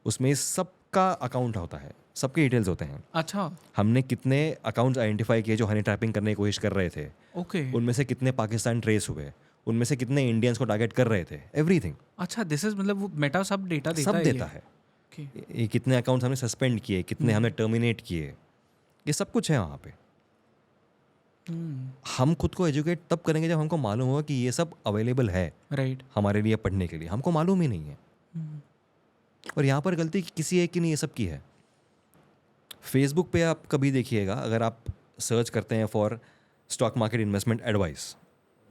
उसमें सबका अकाउंट होता है, सबके डिटेल्स होते हैं। अच्छा। हमने कितने अकाउंट्स आइडेंटिफाई किए जो हनी ट्रैपिंग करने की कोशिश कर रहे थे, ओके। उनमें से कितने पाकिस्तान ट्रेस हुए, उनमें से कितने इंडियंस को टारगेट कर रहे थे, एवरीथिंग अच्छा, दिस इज मतलब वो मेटा सब डेटा देता सब है। देता है। ओके। ये कितने अकाउंट्स हमने सस्पेंड किए, कितने हमने टर्मिनेट किए, ये सब कुछ है वहाँ पे। हम खुद को एजुकेट तब करेंगे जब हमको मालूम होगा कि ये सब अवेलेबल है राइट। हमारे लिए पढ़ने के लिए। हमको मालूम ही नहीं है। और यहाँ पर गलती किसी एक की नहीं, ये सब की है। फेसबुक पे आप कभी देखिएगा, अगर आप सर्च करते हैं for stock market investment advice,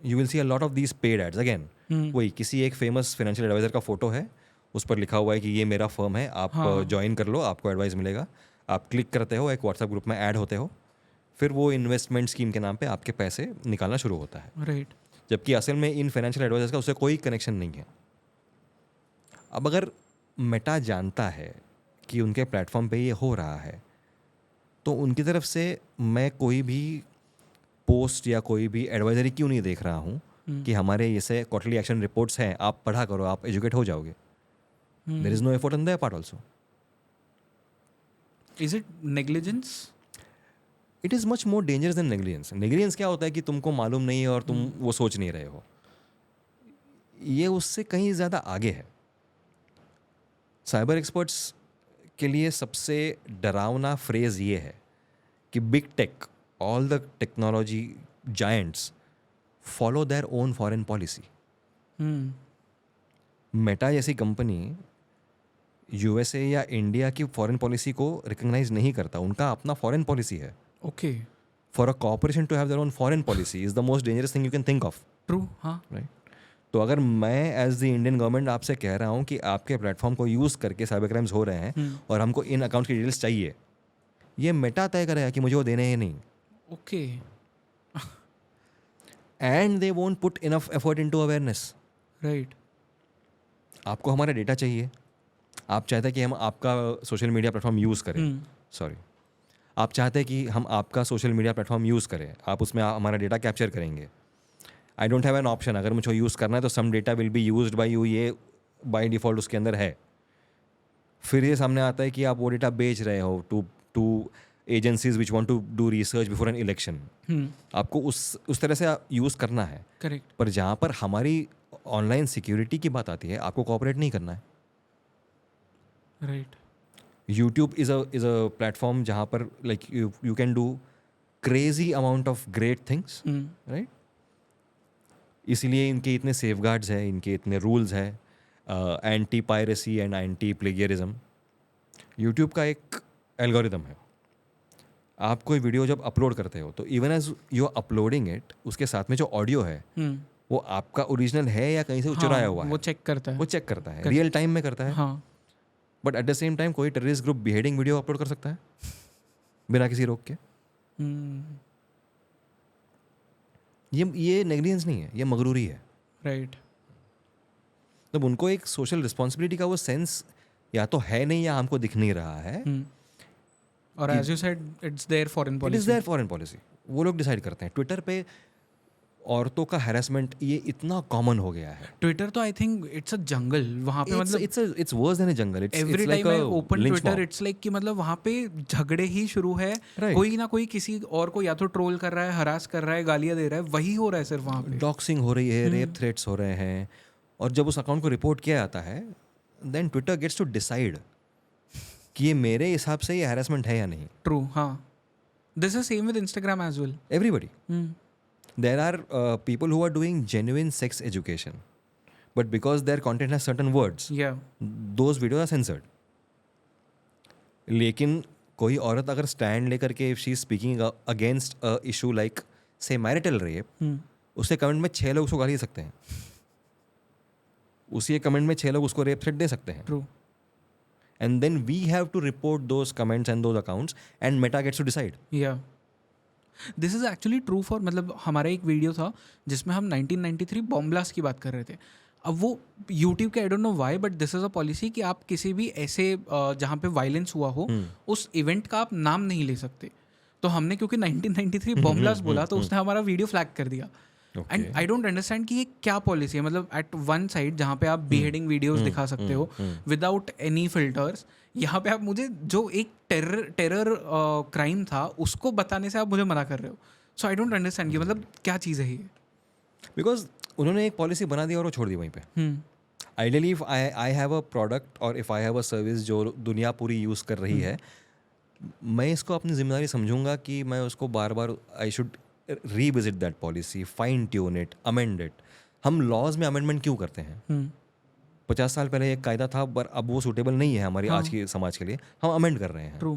you will see a lot of these paid ads. Again वही किसी एक फेमस फाइनेंशियल एडवाइजर का फोटो है, उस पर लिखा हुआ है कि ये मेरा फर्म है, आप ज्वाइन कर लो, आपको एडवाइस मिलेगा। आप क्लिक करते हो, एक व्हाट्सएप ग्रुप में ऐड होते हो, फिर वो इन्वेस्टमेंट स्कीम के नाम पे आपके पैसे निकालना शुरू होता है। राइट। जबकि असल में इन फाइनेंशियल एडवाइजर्स का उससे कोई कनेक्शन नहीं है। अब अगर मेटा जानता है कि उनके प्लेटफॉर्म पे ये हो रहा है, तो उनकी तरफ से मैं कोई भी पोस्ट या कोई भी एडवाइजरी क्यों नहीं देख रहा हूँ कि हमारे जैसे क्वार्टरली एक्शन रिपोर्ट्स हैं, आप पढ़ा करो, आप एजुकेट हो जाओगे। There is no effort on their part also. Is it negligence? It is much more dangerous than negligence. Negligence क्या होता है कि तुमको मालूम नहीं है और तुम वो सोच नहीं रहे हो। ये उससे कहीं ज़्यादा आगे है। साइबर एक्सपर्ट्स के लिए सबसे डरावना फ्रेज ये है कि big tech, all the technology giants follow their own foreign policy. Meta जैसी कंपनी यूएसए या इंडिया की फॉरेन पॉलिसी को रिकग्नाइज नहीं करता, उनका अपना फॉरेन पॉलिसी है। Okay. For a corporation to have their own foreign policy is the most dangerous thing you can think of. True. हाँ। राइट। तो अगर मैं एज द इंडियन गवर्नमेंट आपसे कह रहा हूँ कि आपके प्लेटफॉर्म को यूज़ करके साइबर क्राइम्स हो रहे हैं और हमको इन अकाउंट्स की डिटेल्स चाहिए, ये मेटा तय करेगा कि मुझे वो देने हैं नहीं। Okay. And they won't put enough effort into awareness. Right. आपको हमारा डेटा चाहिए, आप चाहते हैं कि हम आपका सोशल मीडिया प्लेटफॉर्म यूज़ करें, सॉरी, आप चाहते हैं कि हम आपका सोशल मीडिया प्लेटफॉर्म यूज़ करें, आप उसमें हमारा डेटा कैप्चर करेंगे। I don't have an option, अगर मुझे यूज़ करना है तो some data will be used by you, ये बाय डिफ़ॉल्ट उसके अंदर है। फिर ये सामने आता है कि आप वो डेटा बेच रहे हो to agencies which want to do research before an election. आपको उस तरह से यूज़ करना है। करेक्ट। पर जहाँ पर हमारी ऑनलाइन सिक्योरिटी की बात आती है, आपको कोऑपरेट नहीं करना है। Right. YouTube is a platform जहाँ पर like you can do crazy amount of great things, right. इसीलिए इनके इतने सेफगार्ड्स हैं, इनके इतने रूल्स हैं, anti piracy and anti plagiarism. YouTube का एक एल्गोरिदम है, आप कोई वीडियो जब अपलोड करते हो तो even as you are uploading it, उसके साथ में जो ऑडियो है वो आपका ओरिजिनल है या कहीं से चुराया हुआ है, वो चेक करता है। वो चेक करता है, रियल टाइम में करता है। हाँ but at the same time कोई terrorist group beheading video upload कर सकता है बिना किसी रोक के। ये नेग्लिजेंस नहीं है, ये मगरूरी है। राइट। तब उनको एक सोशल रिस्पॉन्सिबिलिटी का वो सेंस या तो है नहीं या हमको दिख नहीं रहा है। और as you said it's their foreign it is policy. Their foreign policy, वो लोग डिसाइड करते हैं। ट्विटर पे औरतों का हैरेसमेंट ये इतना कॉमन हो गया है। ट्विटर तो आई थिंक इट्स अ जंगल वहाँ पे, मतलब it's worse than a jungle. Every time I open Twitter it's like कि मतलब वहाँ पे झगड़े ही शुरू है। Right. कोई ना कोई किसी और को या तो ट्रोल कर रहा है, हरास कर रहा है, गालियाँ दे रहा है, वही हो रहा है सिर्फ वहाँ पे। डॉक्सिंग हो रही है, रेप थ्रेट्स हो रहे हैं, और जब उस अकाउंट को रिपोर्ट किया जाता है then Twitter gets to decide कि ये मेरे हिसाब से ये हैरेसमेंट है या नहीं। ट्रू, हाँ। This is same with Instagram as well. Everybody, there are people who are doing genuine sex education, but because their content has certain words, those videos are censored. लेकिन कोई औरत अगर स्टैंड लेकर के if she is speaking against a issue like say marital rape, उसके comment में 6 लोग उसको गाली दे सकते हैं, उसी कमेंट में 6 लोग उसको रेप थ्रेट दे सकते हैं। True. And then we have to report those comments and those accounts and Meta gets to decide. Yeah. This is actually true for, मतलब हमारा एक वीडियो था जिसमें हम 1993 बॉम्ब ब्लास्ट की बात कर रहे थे। अब वो यूट्यूब के I don't know why but this is a policy कि आप किसी भी ऐसे जहाँ पे वायलेंस हुआ हो उस इवेंट का आप नाम नहीं ले सकते। तो हमने क्योंकि 1993 बॉम्ब ब्लास्ट बोला तो उसने हमारा वीडियो फ्लैग कर दिया। एंड आई डोंट अंडरस्टैंड कि ये क्या पॉलिसी है। मतलब एट वन साइड जहाँ पे आप बिहेडिंग वीडियोस दिखा सकते हो विदाउट एनी फिल्टर्स, यहाँ पे आप मुझे जो एक टेरर क्राइम था उसको बताने से आप मुझे मना कर रहे हो। सो आई डोंट अंडरस्टैंड कि मतलब क्या चीज़ है ये। बिकॉज उन्होंने एक पॉलिसी बना दी और वो छोड़ दी वहीं पे। Ideally if I have a product और if I have a service जो दुनिया पूरी यूज़ कर रही है, मैं इसको अपनी जिम्मेदारी समझूंगा कि मैं उसको बार बार I should revisit that policy, fine tune it, amend it. हम लॉज में अमेंडमेंट क्यों करते हैं? 50 साल पहले एक कायदा था पर अब वो सूटेबल नहीं है हमारी आज की समाज के लिए, हम अमेंड कर रहे हैं। ट्रू।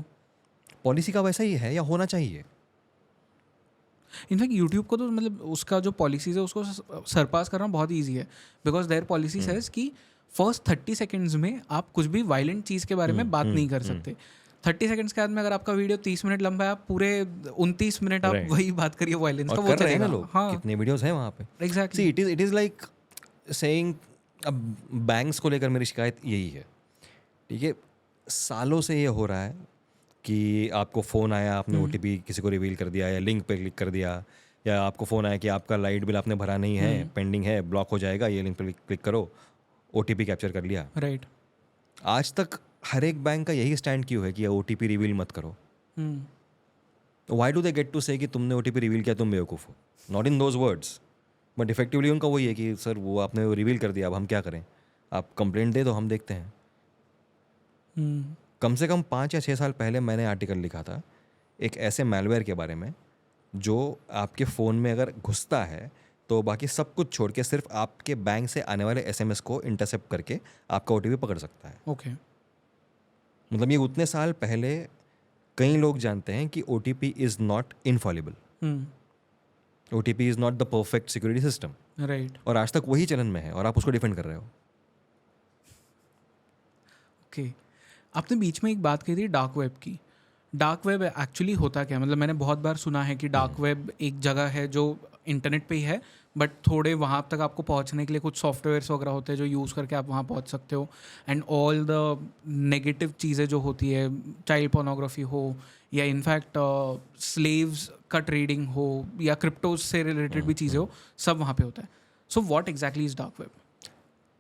पॉलिसी का वैसा ही है या होना चाहिए। इनफैक्ट यूट्यूब को तो मतलब उसका जो पॉलिसीज है उसको सरपास करना बहुत ईजी है बिकॉज देयर पॉलिसी सेज कि फर्स्ट 30 सेकेंड्स में आप कुछ भी वायलेंट चीज़ के बारे में बात नहीं कर सकते। 30 सेकंड्स के बाद में अगर आपका वीडियो 30 मिनट लंबा है, आप पूरे 29 मिनट आप वही बात करिए वायलेंस का, वो चलेगा। लोग कितने वीडियोस हैं वहाँ पे। Exactly. See it is like saying, अब बैंक्स को लेकर मेरी शिकायत यही है, ठीक है, सालों से ये हो रहा है कि आपको फ़ोन आया, आपने OTP किसी को रिवील कर दिया या लिंक पे क्लिक कर दिया, या आपको फ़ोन आया कि आपका लाइट बिल आपने भरा नहीं है, पेंडिंग है, ब्लॉक हो जाएगा, ये लिंक पे क्लिक करो, OTP कैप्चर कर लिया। राइट। आज तक हर एक बैंक का यही स्टैंड क्यों है कि OTP रिवील मत करो? Why do they get to say कि तुमने OTP रिवील किया, तुम बेवकूफ़ हो? Not in those words but effectively उनका वही है कि सर वो आपने रिवील कर दिया, अब हम क्या करें, आप कंप्लेंट दे दो, हम देखते हैं। कम से कम 5 या 6 साल पहले मैंने आर्टिकल लिखा था एक ऐसे मैलवेयर के बारे में जो आपके फ़ोन में अगर घुसता है तो बाकी सब कुछ छोड़ के सिर्फ आपके बैंक से आने वाले SMS को इंटरसेप्ट करके आपका OTP पकड़ सकता है। ओके। मतलब ये उतने साल पहले कई लोग जानते हैं कि OTP is not Infallible, OTP is not the perfect security system. Right. और आज तक वही चलन में है और आप उसको डिफेंड कर रहे हो। ओके। आपने बीच में एक बात कही थी डार्क वेब की। डार्क वेब एक्चुअली होता क्या? मतलब मैंने बहुत बार सुना है कि डार्क वेब एक जगह है जो इंटरनेट पे ही है बट थोड़े वहाँ तक आपको पहुँचने के लिए कुछ सॉफ्टवेयर्स वगैरह होते हैं जो यूज़ करके आप वहाँ पहुँच सकते हो, एंड ऑल द नेगेटिव चीज़ें जो होती है, चाइल्ड पोर्नोग्राफी हो या इनफैक्ट स्लेव्स का ट्रेडिंग हो या क्रिप्टोज से रिलेटेड भी चीज़ें हो, सब वहाँ पे होता है। So what exactly is dark web?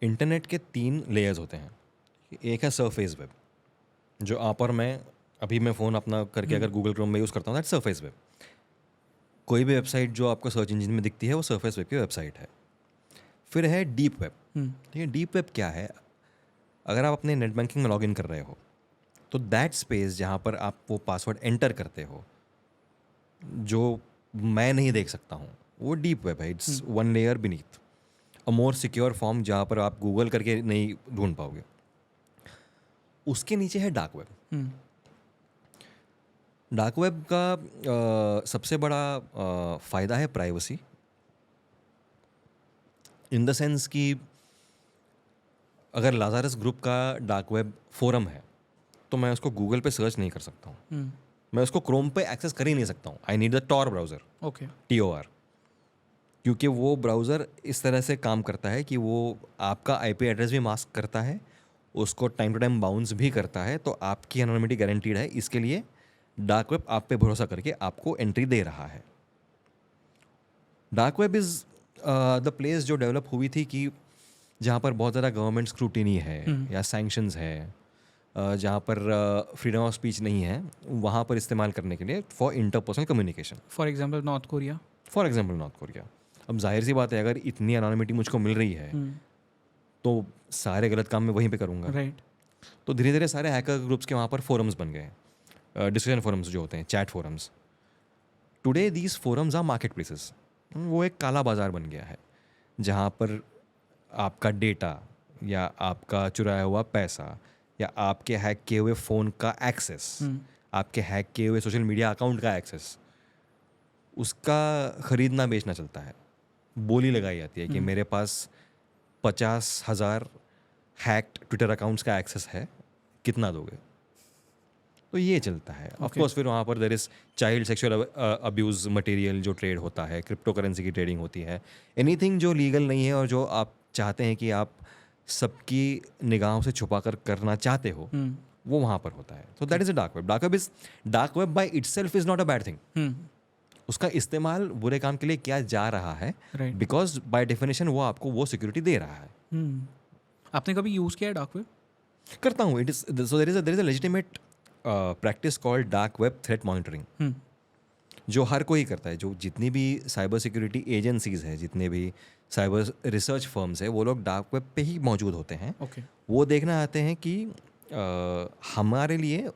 Internet के 3 लेयर्स होते हैं। एक है सरफेस वेब, जो आप और मैं अभी मैं फ़ोन अपना करके अगर गूगल क्रोम में यूज़ करता हूँ, दैट सरफेस वेब। कोई भी वेबसाइट जो आपको सर्च इंजन में दिखती है वो सरफेस वेब की वेबसाइट है। फिर है डीप वेब। ठीक है, डीप वेब क्या है? अगर आप अपने नेट बैंकिंग में लॉगिन कर रहे हो तो दैट स्पेस जहाँ पर आप वो पासवर्ड एंटर करते हो जो मैं नहीं देख सकता हूँ, वो डीप वेब है। It's 1 layer beneath a more secure form जहाँ पर आप गूगल करके नहीं ढूंढ पाओगे। उसके नीचे है डार्क वेब। डार्क वेब का सबसे बड़ा फ़ायदा है प्राइवेसी, इन द सेंस कि अगर लाजारस ग्रुप का डार्क वेब फोरम है तो मैं उसको गूगल पे सर्च नहीं कर सकता हूँ, मैं उसको क्रोम पे एक्सेस कर ही नहीं सकता हूँ. I need the Tor browser, okay. TOR, क्योंकि वो ब्राउज़र इस तरह से काम करता है कि वो आपका IP एड्रेस भी मास्क करता है, उसको टाइम टू टाइम बाउंस भी करता है, तो आपकी एनोनिमिटी गारंटीड है. इसके लिए डार्क वेब आप पे भरोसा करके आपको एंट्री दे रहा है. Dark web is the place जो डेवलप हुई थी कि जहाँ पर बहुत ज़्यादा गवर्नमेंट स्क्रूटिनी है या सैंक्शंस है, जहाँ पर फ्रीडम ऑफ स्पीच नहीं है, वहाँ पर इस्तेमाल करने के लिए for interpersonal communication. For example north Korea. For example north Korea. अब जाहिर सी बात है, अगर इतनी एनोनिमिटी मुझको मिल रही है तो सारे गलत काम मैं वहीं पे करूँगा. राइट. तो धीरे धीरे सारे हैकर ग्रुप्स के वहाँ पर फोरम्स बन गए, डिस्कशन फोरम्स जो होते हैं, chat forums. Today these forums are marketplaces. वो एक काला बाजार बन गया है जहाँ पर आपका डेटा या आपका चुराया हुआ पैसा या आपके हैक किए हुए फ़ोन का एक्सेस, आपके हैक किए हुए सोशल मीडिया अकाउंट का एक्सेस, उसका ख़रीदना बेचना चलता है. बोली लगाई जाती है कि मेरे पास 50,000 हैक्ड ट्विटर अकाउंट्स का एक्सेस है, कितना दोगे? तो ये चलता है. ऑफ कोर्स फिर वहाँ पर there is child sexual abuse material जो ट्रेड होता है, क्रिप्टो करेंसी की ट्रेडिंग होती है, एनीथिंग जो लीगल नहीं है और जो आप चाहते हैं कि आप सबकी निगाहों से छुपा कर करना चाहते हो, वो वहाँ पर होता है. तो that is a dark web. Dark web by itself is not a bad thing. उसका इस्तेमाल बुरे काम के लिए किया जा रहा है बिकॉज बाय डेफिनेशन वो आपको वो सिक्योरिटी दे रहा है. आपने कभी यूज़ किया है डार्क वेब? करता हूँ. It is so there is a legitimate practice called dark web threat monitoring, जो हर कोई करता है. जो जितनी भी साइबर सिक्योरिटी एजेंसीज हैं, जितने भी साइबर रिसर्च फर्म्स हैं, वो लोग डार्क वेब पे ही मौजूद होते हैं. वो देखना आते हैं कि हमारे लिए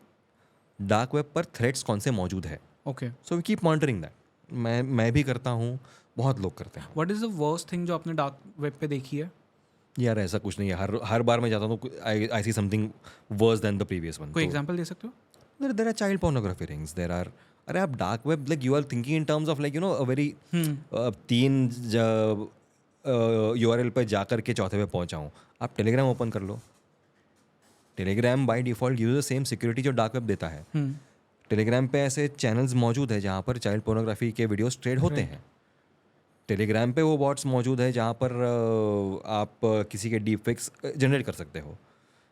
डार्क वेब पर थ्रेट्स कौन से मौजूद है. So we keep monitoring that. मैं भी करता हूँ, बहुत लोग करते हैं. What is the worst thing जो आपने डार्क वेब पे देखी है? यार ऐसा कुछ नहीं है. हर बार मैं जाता हूँ I see something worse than the previous one. कोई एग्जांपल दे सकते हो? There are child pornography rings, there are. अरे आप dark web like you are thinking in terms of like you know a very 3 URL पे जा कर के चौथे पे पहुँचा हूँ. आप टेलीग्राम ओपन कर लो. Telegram by default use the same security जो डार्क वेब देता है. टेलीग्राम पे ऐसे चैनल्स मौजूद है जहाँ पर चाइल्ड पोर्नोग्राफी के वीडियोस ट्रेड होते हैं. टेलीग्राम पे वो बॉट्स मौजूद है जहाँ पर आप किसी के डीप फेक्स जनरेट कर सकते हो.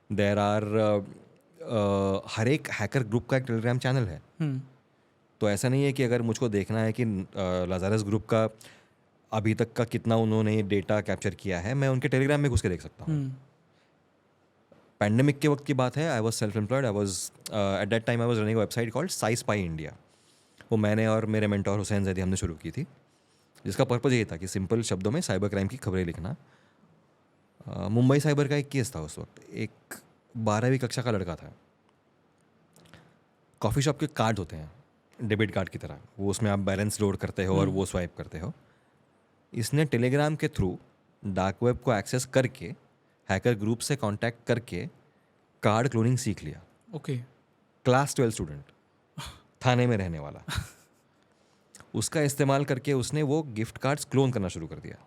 देयर आर हर एक हैकर ग्रुप का एक टेलीग्राम चैनल है. तो ऐसा नहीं है कि अगर मुझको देखना है कि लाजारस ग्रुप का अभी तक का कितना उन्होंने डेटा कैप्चर किया है, मैं उनके टेलीग्राम में घुस के देख सकता हूँ. पैंडेमिक के वक्त की बात है. I was self employed. At that time I was running a website called Sai spy India. वो मैंने और मेरे मेंटोर हुसैन जैदी हमने शुरू की थी, जिसका पर्पज़ ये था कि सिंपल शब्दों में साइबर क्राइम की खबरें लिखना. मुंबई साइबर का एक केस था उस वक्त. एक 12वीं कक्षा का लड़का था. कॉफ़ी शॉप के कार्ड होते हैं डेबिट कार्ड की तरह, वो उसमें आप बैलेंस लोड करते हो और वो स्वाइप करते हो. इसने टेलीग्राम के थ्रू डार्क वेब को एक्सेस करके हैकर ग्रुप से कांटेक्ट करके कार्ड क्लोनिंग सीख लिया. क्लास 12 स्टूडेंट, थाने में रहने वाला. उसका इस्तेमाल करके उसने वो गिफ्ट कार्ड्स क्लोन करना शुरू कर दिया.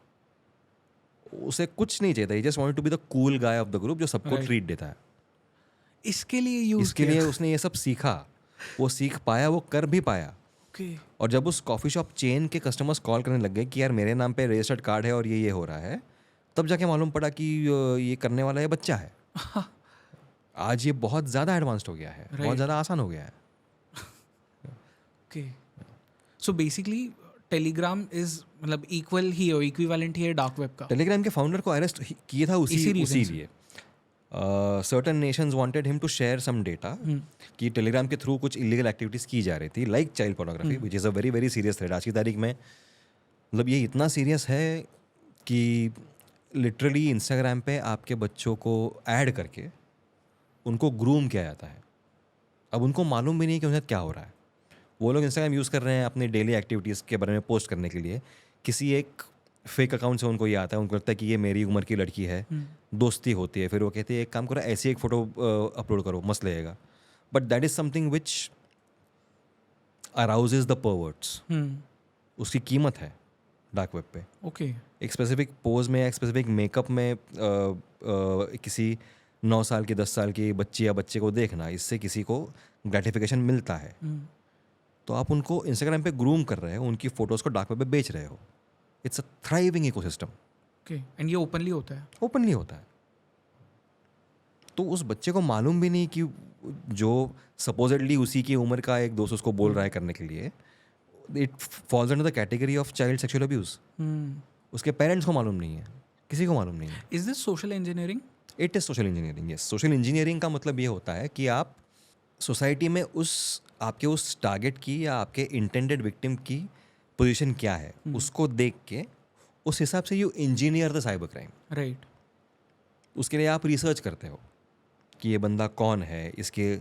उसे कुछ नहीं चाहिए था. He just wanted to be the cool guy of the group जो सबको ट्रीट देता है. इसके लिए उसने ये सब सीखा. वो सीख पाया, वो कर भी पाया. और जब उस कॉफ़ी शॉप चेन के कस्टमर्स कॉल करने लग गए कि यार मेरे नाम पे रजिस्टर्ड कार्ड है और ये हो रहा है, तब जाके मालूम पड़ा कि ये करने वाला ये बच्चा है. आज ये बहुत ज़्यादा एडवांस्ड हो गया है, बहुत ज़्यादा आसान हो गया है. सो बेसिकली टेलीग्राम इज मतलब इक्वल ही है, इक्विवेलेंट ही है डार्क वेब का. टेलीग्राम के फाउंडर को अरेस्ट किया था उसी लिए. Certain nations wanted him to share some data कि टेलीग्राम के थ्रू कुछ इलीगल एक्टिविटीज़ की जा रही थी, like child pornography, which is a very very serious threat. आज की तारीख में मतलब ये इतना सीरियस है कि लिटरली इंस्टाग्राम पे आपके बच्चों को ऐड करके उनको ग्रूम किया जाता है. अब उनको मालूम भी नहीं कि उन्हें क्या हो रहा है. वो लोग इंस्टाग्राम यूज़ कर रहे हैं अपनी डेली एक्टिविटीज़ के बारे में पोस्ट करने के लिए. किसी एक फेक अकाउंट से उनको ये आता है, उनको लगता है कि ये मेरी उम्र की लड़की है, दोस्ती होती है. फिर वो कहती है एक काम करो, ऐसी एक फ़ोटो अपलोड करो, मस्त लगेगा. But that is something which arouses the perverts, उसकी कीमत है डार्क वेब पे। ओके। एक स्पेसिफिक पोज में, एक स्पेसिफिक मेकअप में किसी 9 साल की 10 साल की बच्ची या बच्चे को देखना, इससे किसी को ग्रेटिफिकेशन मिलता है। तो आप उनको इंस्टाग्राम पे ग्रूम कर रहे हो, उनकी फोटोज़ को डार्क वेब पे बेच रहे हो। It's a thriving ecosystem. Okay, and ये ओपनली होता है? ओपनली होता है। तो उस बच्चे को मालूम भी नहीं कि जो सपोजिटली उसी की उम्र का एक दोस्त उसको बोल रहा है करने के लिए, it falls under the category of child sexual abuse. उसके पेरेंट्स को मालूम नहीं है, किसी को मालूम नहीं है। Is this social engineering? It is social engineering, yes. Social engineering का मतलब ये होता है कि आप सोसाइटी में आपके उस टारगेट की या आपके इंटेंडेड विक्टिम की पोजीशन क्या है, उसको देख के उस हिसाब से you engineer the cyber crime. Right. उसके लिए आप रिसर्च करते हो कि ये बंदा कौन है, इसके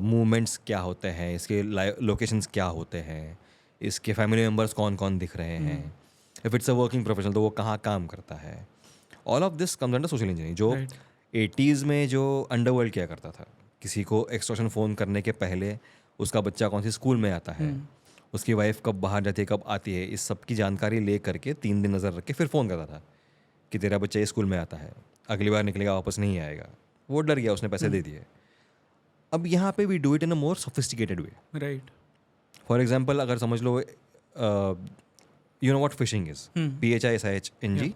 मूवमेंट्स क्या होते हैं, इसके लोकेशंस क्या होते हैं, इसके फैमिली मेम्बर्स कौन कौन दिख रहे हैं, if it's a working professional तो वो कहाँ काम करता है। All of this comes under social engineering. जो 80s में जो अंडरवर्ल्ड किया करता था, किसी को एक्सटॉर्शन फ़ोन करने के पहले उसका बच्चा कौन सी स्कूल में आता है, उसकी वाइफ कब बाहर जाती है, कब आती है, इस सब की जानकारी ले करके 3 दिन नज़र रख के फिर फ़ोन करता था कि तेरा बच्चा इस स्कूल में आता है, अगली बार निकलेगा वापस नहीं आएगा। वो डर गया, उसने पैसे दे दिए। अब यहाँ पे we do it in a more sophisticated way. Right. For example, अगर समझ लो you know what phishing is, PHISHING।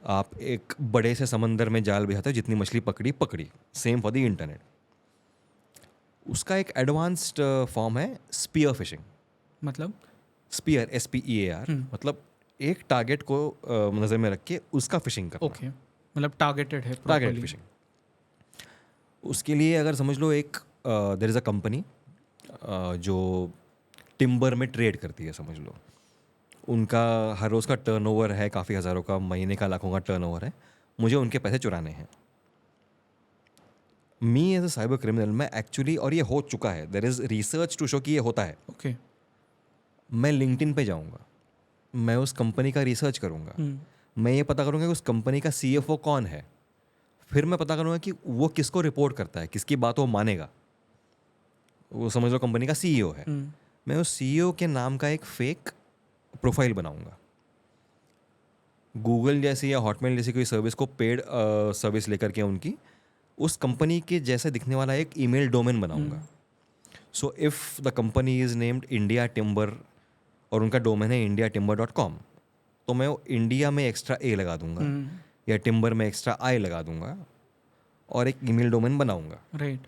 आप एक बड़े से समंदर में जाल बिछाते हो, जितनी मछली पकड़ी, सेम फॉर द इंटरनेट। उसका एक एडवांस्ड फॉर्म है स्पीयर फिशिंग। मतलब स्पीयर, SPEAR, मतलब एक टारगेट को नज़र में रख के उसका फिशिंग करना। ओके, मतलब टारगेटेड है, टारगेट फिशिंग। उसके लिए अगर समझ लो एक देयर इज़ अ कंपनी जो टिम्बर में ट्रेड करती है, समझ लो। उनका हर रोज़ का टर्नओवर है काफ़ी हज़ारों का, महीने का लाखों का टर्नओवर है। मुझे उनके पैसे चुराने हैं। Me as a cyber criminal, मैं एक्चुअली, और ये हो चुका है, there is research to show कि ये होता है। ओके। मैं लिंक्डइन पे जाऊँगा, मैं उस कंपनी का रिसर्च करूँगा, मैं ये पता करूँगा कि उस कंपनी का CFO कौन है, फिर मैं पता करूँगा कि वो किसको रिपोर्ट करता है, किसकी बात वो मानेगा। वो समझ लो कंपनी का CEO है, मैं उस CEO के नाम का एक फेक प्रोफाइल बनाऊँगा। गूगल जैसी या हॉटमेल जैसी कोई सर्विस को पेड सर्विस लेकर के उनकी उस कंपनी के जैसे दिखने वाला एक ईमेल डोमेन बनाऊँगा। So if the company is named India timber और उनका डोमेन है indiatimber.com, तो मैं इंडिया में एक्स्ट्रा A लगा दूंगा या टिम्बर में एक्स्ट्रा I लगा दूंगा और एक ईमेल डोमेन बनाऊंगा राइट।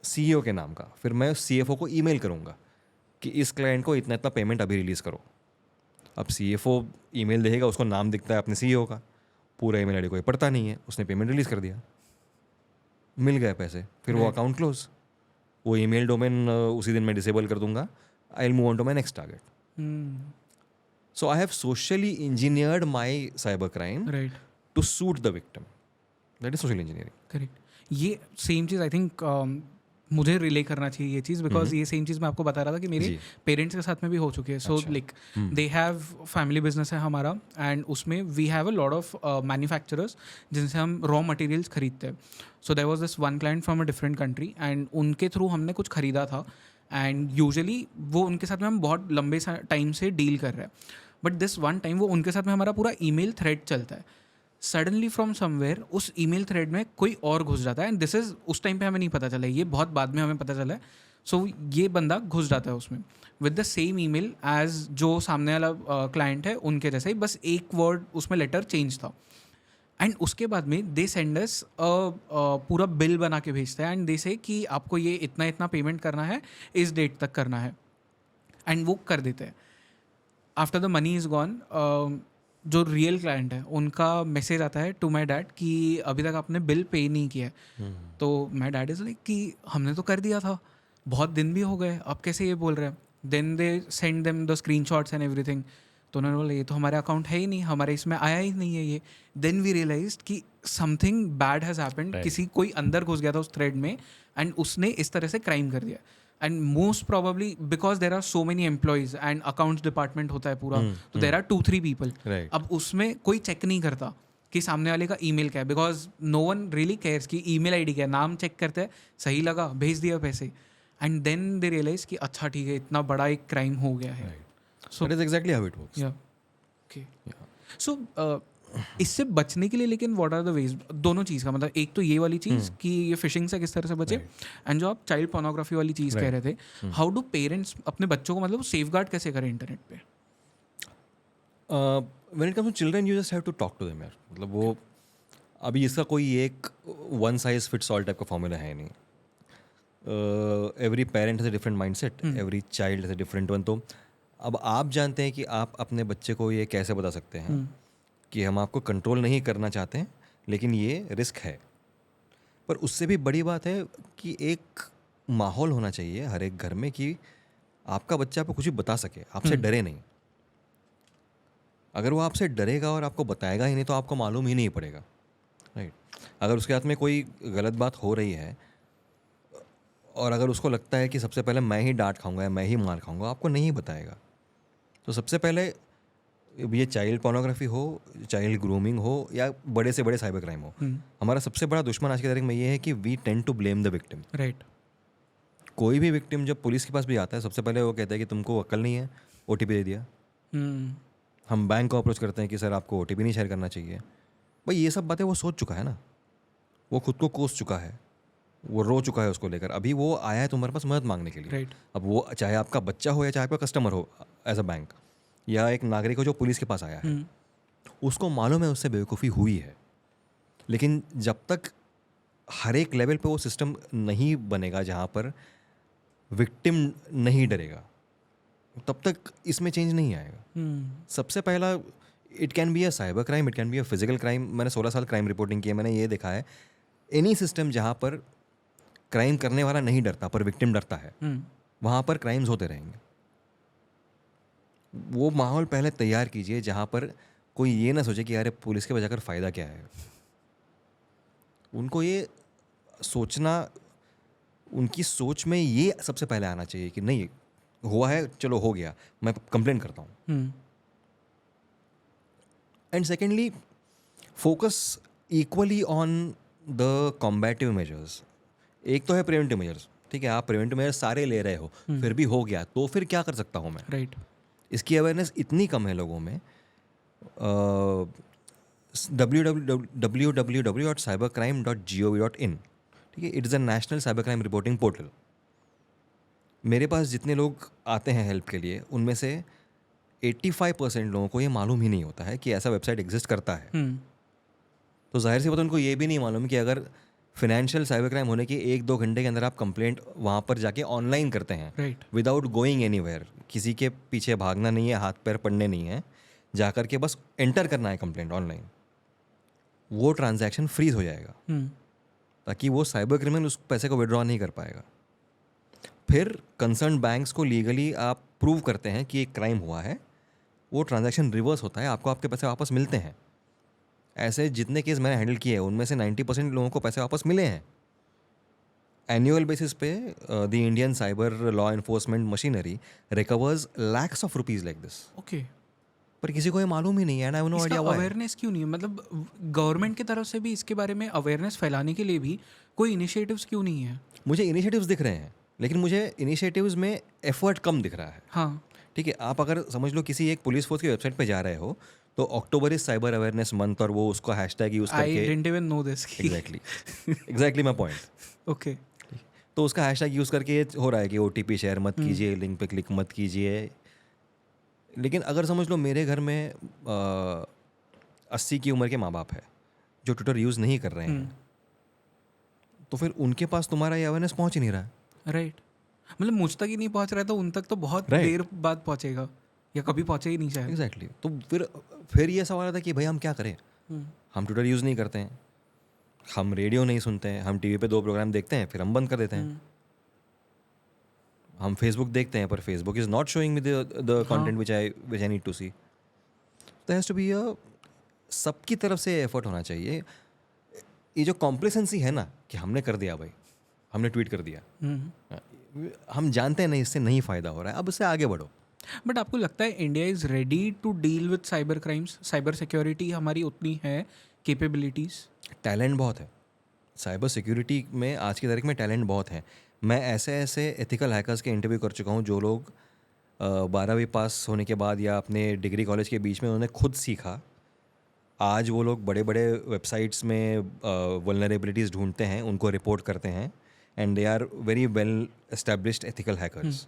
CEO के नाम का। फिर मैं उस CFO को ईमेल करूंगा कि इस क्लाइंट को इतना इतना पेमेंट अभी रिलीज़ करो। अब CFO ईमेल देखेगा, उसको नाम दिखता है अपने CEO का, पूरा ईमेल आईडी कोई पढ़ता नहीं है, उसने पेमेंट रिलीज़ कर दिया, मिल गए पैसे, फिर वो अकाउंट क्लोज। वो ईमेल डोमेन उसी दिन मैं डिसेबल कर दूंगा। I will move on to my next target. So I have socially engineered my cybercrime right. to suit the victim. That is social engineering. Correct. ये सेम चीज़ I think मुझे relay करना चाहिए ये चीज़, बिकॉज ये same चीज़ मैं आपको बता रहा था कि मेरे पेरेंट्स के साथ में भी हो चुकी है। So like they have family business है हमारा, एंड उसमें we have a lot of manufacturers जिनसे हम रॉ मटेरियल्स खरीदते हैं। So there was this one client from a different country, and उनके थ्रू हमने कुछ खरीदा था, एंड यूजुअली वो उनके साथ में हम बहुत लंबे टाइम से डील कर रहे हैं, बट दिस वन टाइम वो उनके साथ में हमारा पूरा ईमेल थ्रेड चलता है। सडनली फ्रॉम समवेयर उस ईमेल थ्रेड में कोई और घुस जाता है, एंड दिस इज उस टाइम पे हमें नहीं पता चला, ये बहुत बाद में हमें पता चला है। सो ये बंदा घुस जाता है उसमें with the same email as जो सामने वाला क्लाइंट है उनके जैसे ही, बस एक वर्ड उसमें लेटर चेंज था। एंड उसके बाद में दे सेंड अस पूरा बिल बना के भेजते हैं, एंड दे से कि आपको ये इतना इतना पेमेंट करना है, इस डेट तक करना है, एंड वो कर देते हैं। After the money is gone, जो रियल क्लाइंट है उनका मैसेज आता है टू माई डैड कि अभी तक आपने बिल पे नहीं किया है। तो माई डैड इज़ लाइक कि हमने तो कर दिया था, बहुत दिन भी हो गए, आप कैसे ये बोल रहे हैं। Then they send them the screenshots and everything. तो उन्होंने बोला ये तो हमारे अकाउंट है ही नहीं, हमारे इसमें आया ही नहीं है ये। देन वी रियलाइज कि समथिंग बैड हैज़ हैपेंड, किसी कोई अंदर घुस गया था उस थ्रेड में, एंड उसने इस तरह से क्राइम कर दिया। And most probably because there are so many employees and accounts department होता है पूरा, तो देर आर 2-3 पीपल। अब उसमें कोई चेक नहीं करता कि सामने वाले का ईमेल क्या है, because no one really cares कि ईमेल आईडी क्या है, नाम चेक करते हैं, सही लगा भेज दिया पैसे। एंड देन दे रियलाइज कि अच्छा ठीक है, इतना बड़ा एक क्राइम हो गया है. So that is exactly how it works. या ओके. सो इससे बचने के लिए लेकिन व्हाट आर द वेज, दोनों चीज़ का मतलब, एक तो ये वाली चीज़ कि ये फिशिंग से किस तरह से बचे, एंड जो आप चाइल्ड पोर्नोग्राफी वाली चीज़ कह रहे थे, हाउ डू पेरेंट्स अपने बच्चों को मतलब सेफगार्ड कैसे करें इंटरनेट पे? When it comes to children, you just have to talk to them यार. मतलब वो अभी इसका कोई एक one size fits all type का फॉर्मूला है नहीं. Every parent has a different mindset, every child has a different one. तो अब आप जानते हैं कि आप अपने बच्चे को ये कैसे बता सकते हैं कि हम आपको कंट्रोल नहीं करना चाहते हैं, लेकिन ये रिस्क है. पर उससे भी बड़ी बात है कि एक माहौल होना चाहिए हर एक घर में कि आपका बच्चा आपको कुछ भी बता सके, आपसे डरे नहीं. अगर वो आपसे डरेगा और आपको बताएगा ही नहीं तो आपको मालूम ही नहीं पड़ेगा, राइट. अगर उसके हाथ में कोई गलत बात हो रही है और अगर उसको लगता है कि सबसे पहले मैं ही डांट खाऊंगा या मैं ही मार खाऊंगा, आपको नहीं बताएगा. तो सबसे पहले ये चाइल्ड पोर्नोग्राफी हो, चाइल्ड ग्रूमिंग हो या बड़े से बड़े साइबर क्राइम हो, हमारा सबसे बड़ा दुश्मन आज की तारीख में ये है कि we tend to blame the victim. Right. कोई भी विक्टिम जब पुलिस के पास भी आता है, सबसे पहले वो कहता है कि तुमको अक्ल नहीं है, OTP दे दिया. हम बैंक को अप्रोच करते हैं कि सर आपको OTP नहीं शेयर करना चाहिए. भाई ये सब बातें वो सोच चुका है ना, वो खुद को कोस चुका है, वो रो चुका है उसको लेकर. अभी वो आया है तुम्हारे पास मदद मांगने के लिए. राइट. अब वो चाहे आपका बच्चा हो या चाहे आपका कस्टमर हो एज अ बैंक, या एक नागरिक हो जो पुलिस के पास आया है, उसको मालूम है उससे बेवकूफ़ी हुई है. लेकिन जब तक हर एक लेवल पे वो सिस्टम नहीं बनेगा जहाँ पर विक्टिम नहीं डरेगा, तब तक इसमें चेंज नहीं आएगा. सबसे पहला, it can be a cyber crime, it can be a physical crime. मैंने 16 साल क्राइम रिपोर्टिंग की है, मैंने ये देखा है एनी सिस्टम जहाँ पर क्राइम करने वाला नहीं डरता पर विक्टिम डरता है, वहाँ पर क्राइम्स होते रहेंगे. वो माहौल पहले तैयार कीजिए जहाँ पर कोई ये ना सोचे कि यार पुलिस के बजाकर फ़ायदा क्या है. उनको ये सोचना, उनकी सोच में ये सबसे पहले आना चाहिए कि नहीं हुआ है, चलो हो गया, मैं कंप्लेंट करता हूँ. And secondly, focus equally on the combative measures. एक तो है प्रिवेंटिव मेजर्स, ठीक है, आप प्रिवेंटिव मेजर्स सारे ले रहे हो, फिर भी हो गया तो फिर क्या कर सकता हूँ मैं. राइट. इसकी अवेयरनेस इतनी कम है लोगों में. www.cybercrime.gov.in, ठीक है, it is a national cyber crime reporting portal. मेरे पास जितने लोग आते हैं हेल्प के लिए, उनमें से 85% लोगों को ये मालूम ही नहीं होता है कि ऐसा वेबसाइट एग्जिस्ट करता है. तो जाहिर सी बात है उनको ये भी नहीं मालूम कि अगर फिनेंशियल साइबर क्राइम होने के 1-2 घंटे के अंदर आप कंप्लेंट वहाँ पर जाके ऑनलाइन करते हैं, राइट. विदाउट गोइंग एनीवेयर, किसी के पीछे भागना नहीं है, हाथ पैर पड़ने नहीं है, जाकर के बस एंटर करना है कंप्लेंट ऑनलाइन, वो ट्रांजैक्शन फ्रीज हो जाएगा, ताकि वो साइबर क्रिमिनल उस पैसे को विड्रॉ नहीं कर पाएगा. फिर कंसर्न बैंक्स को लीगली आप प्रूव करते हैं कि एक क्राइम हुआ है, वो ट्रांजैक्शन रिवर्स होता है, आपको आपके पैसे वापस मिलते हैं. ऐसे जितने केस मैंने हैंडल किए हैं उनमें से 90% लोगों को पैसे वापस मिले हैं. एनुअल बेसिस पे the Indian cyber law enforcement machinery recovers lakhs of rupees like this. Okay. पर किसी को ये मालूम ही नहीं है, ना नो आइडिया. अवेयरनेस क्यों नहीं है? मतलब गवर्नमेंट की तरफ से भी इसके बारे में अवेयरनेस फैलाने के लिए भी कोई इनिशिएटिव्स क्यों नहीं है? मुझे इनिशिएटिव्स दिख रहे हैं, लेकिन मुझे इनिशिएटिव्स में एफर्ट कम दिख रहा है. हाँ. ठीक है, आप अगर समझ लो किसी एक पुलिस फोर्स की वेबसाइट पे जा रहे हो, तो October is cyber awareness month और वो उसका हैशटैग यूज करके, I didn't even know this. Exactly my point. Okay. तो उसका हैशटैग यूज़ करके ये हो रहा है कि OTP शेयर मत कीजिए, लिंक पे क्लिक मत कीजिए. लेकिन अगर समझ लो मेरे घर में 80 की उम्र के माँ बाप है जो ट्विटर यूज़ नहीं कर रहे हैं, तो फिर उनके पास तुम्हारा ये अवेयरनेस पहुँच ही नहीं रहा है. राइट. मतलब मुझ तक ही नहीं पहुँच रहा है तो उन तक तो बहुत देर बाद पहुँचेगा या कभी पहुँचे ही नहीं शायद. एग्जैक्टली. तो फिर ये सवाल आता है कि भाई हम क्या करें. हम ट्विटर यूज़ नहीं करते हैं, हम रेडियो नहीं सुनते हैं, हम टीवी पे 2 प्रोग्राम देखते हैं फिर हम बंद कर देते हैं. हम फेसबुक देखते हैं पर Facebook is not showing me the content which I need to see. There has to be a, सबकी तरफ से एफर्ट होना चाहिए. ये जो कॉम्प्लेसेंसी है ना कि हमने कर दिया भाई, हमने ट्वीट कर दिया, हम जानते हैं नहीं इससे नहीं फ़ायदा हो रहा है, अब इससे आगे बढ़ो. बट आपको लगता है India is ready to deal with cyber crimes? Cyber security हमारी उतनी है, कैपेबिलिटीज़? टैलेंट बहुत है साइबर सिक्योरिटी में, आज की तारीख में टैलेंट बहुत है. मैं ऐसे ऐसे एथिकल हैकर्स के इंटरव्यू कर चुका हूँ जो लोग 12वीं पास होने के बाद या अपने डिग्री कॉलेज के बीच में उन्होंने खुद सीखा, आज वो लोग बड़े बड़े वेबसाइट्स में वल्नरेबिलिटीज़ ढूंढते हैं, उनको रिपोर्ट करते हैं, and they are very well established ethical hackers.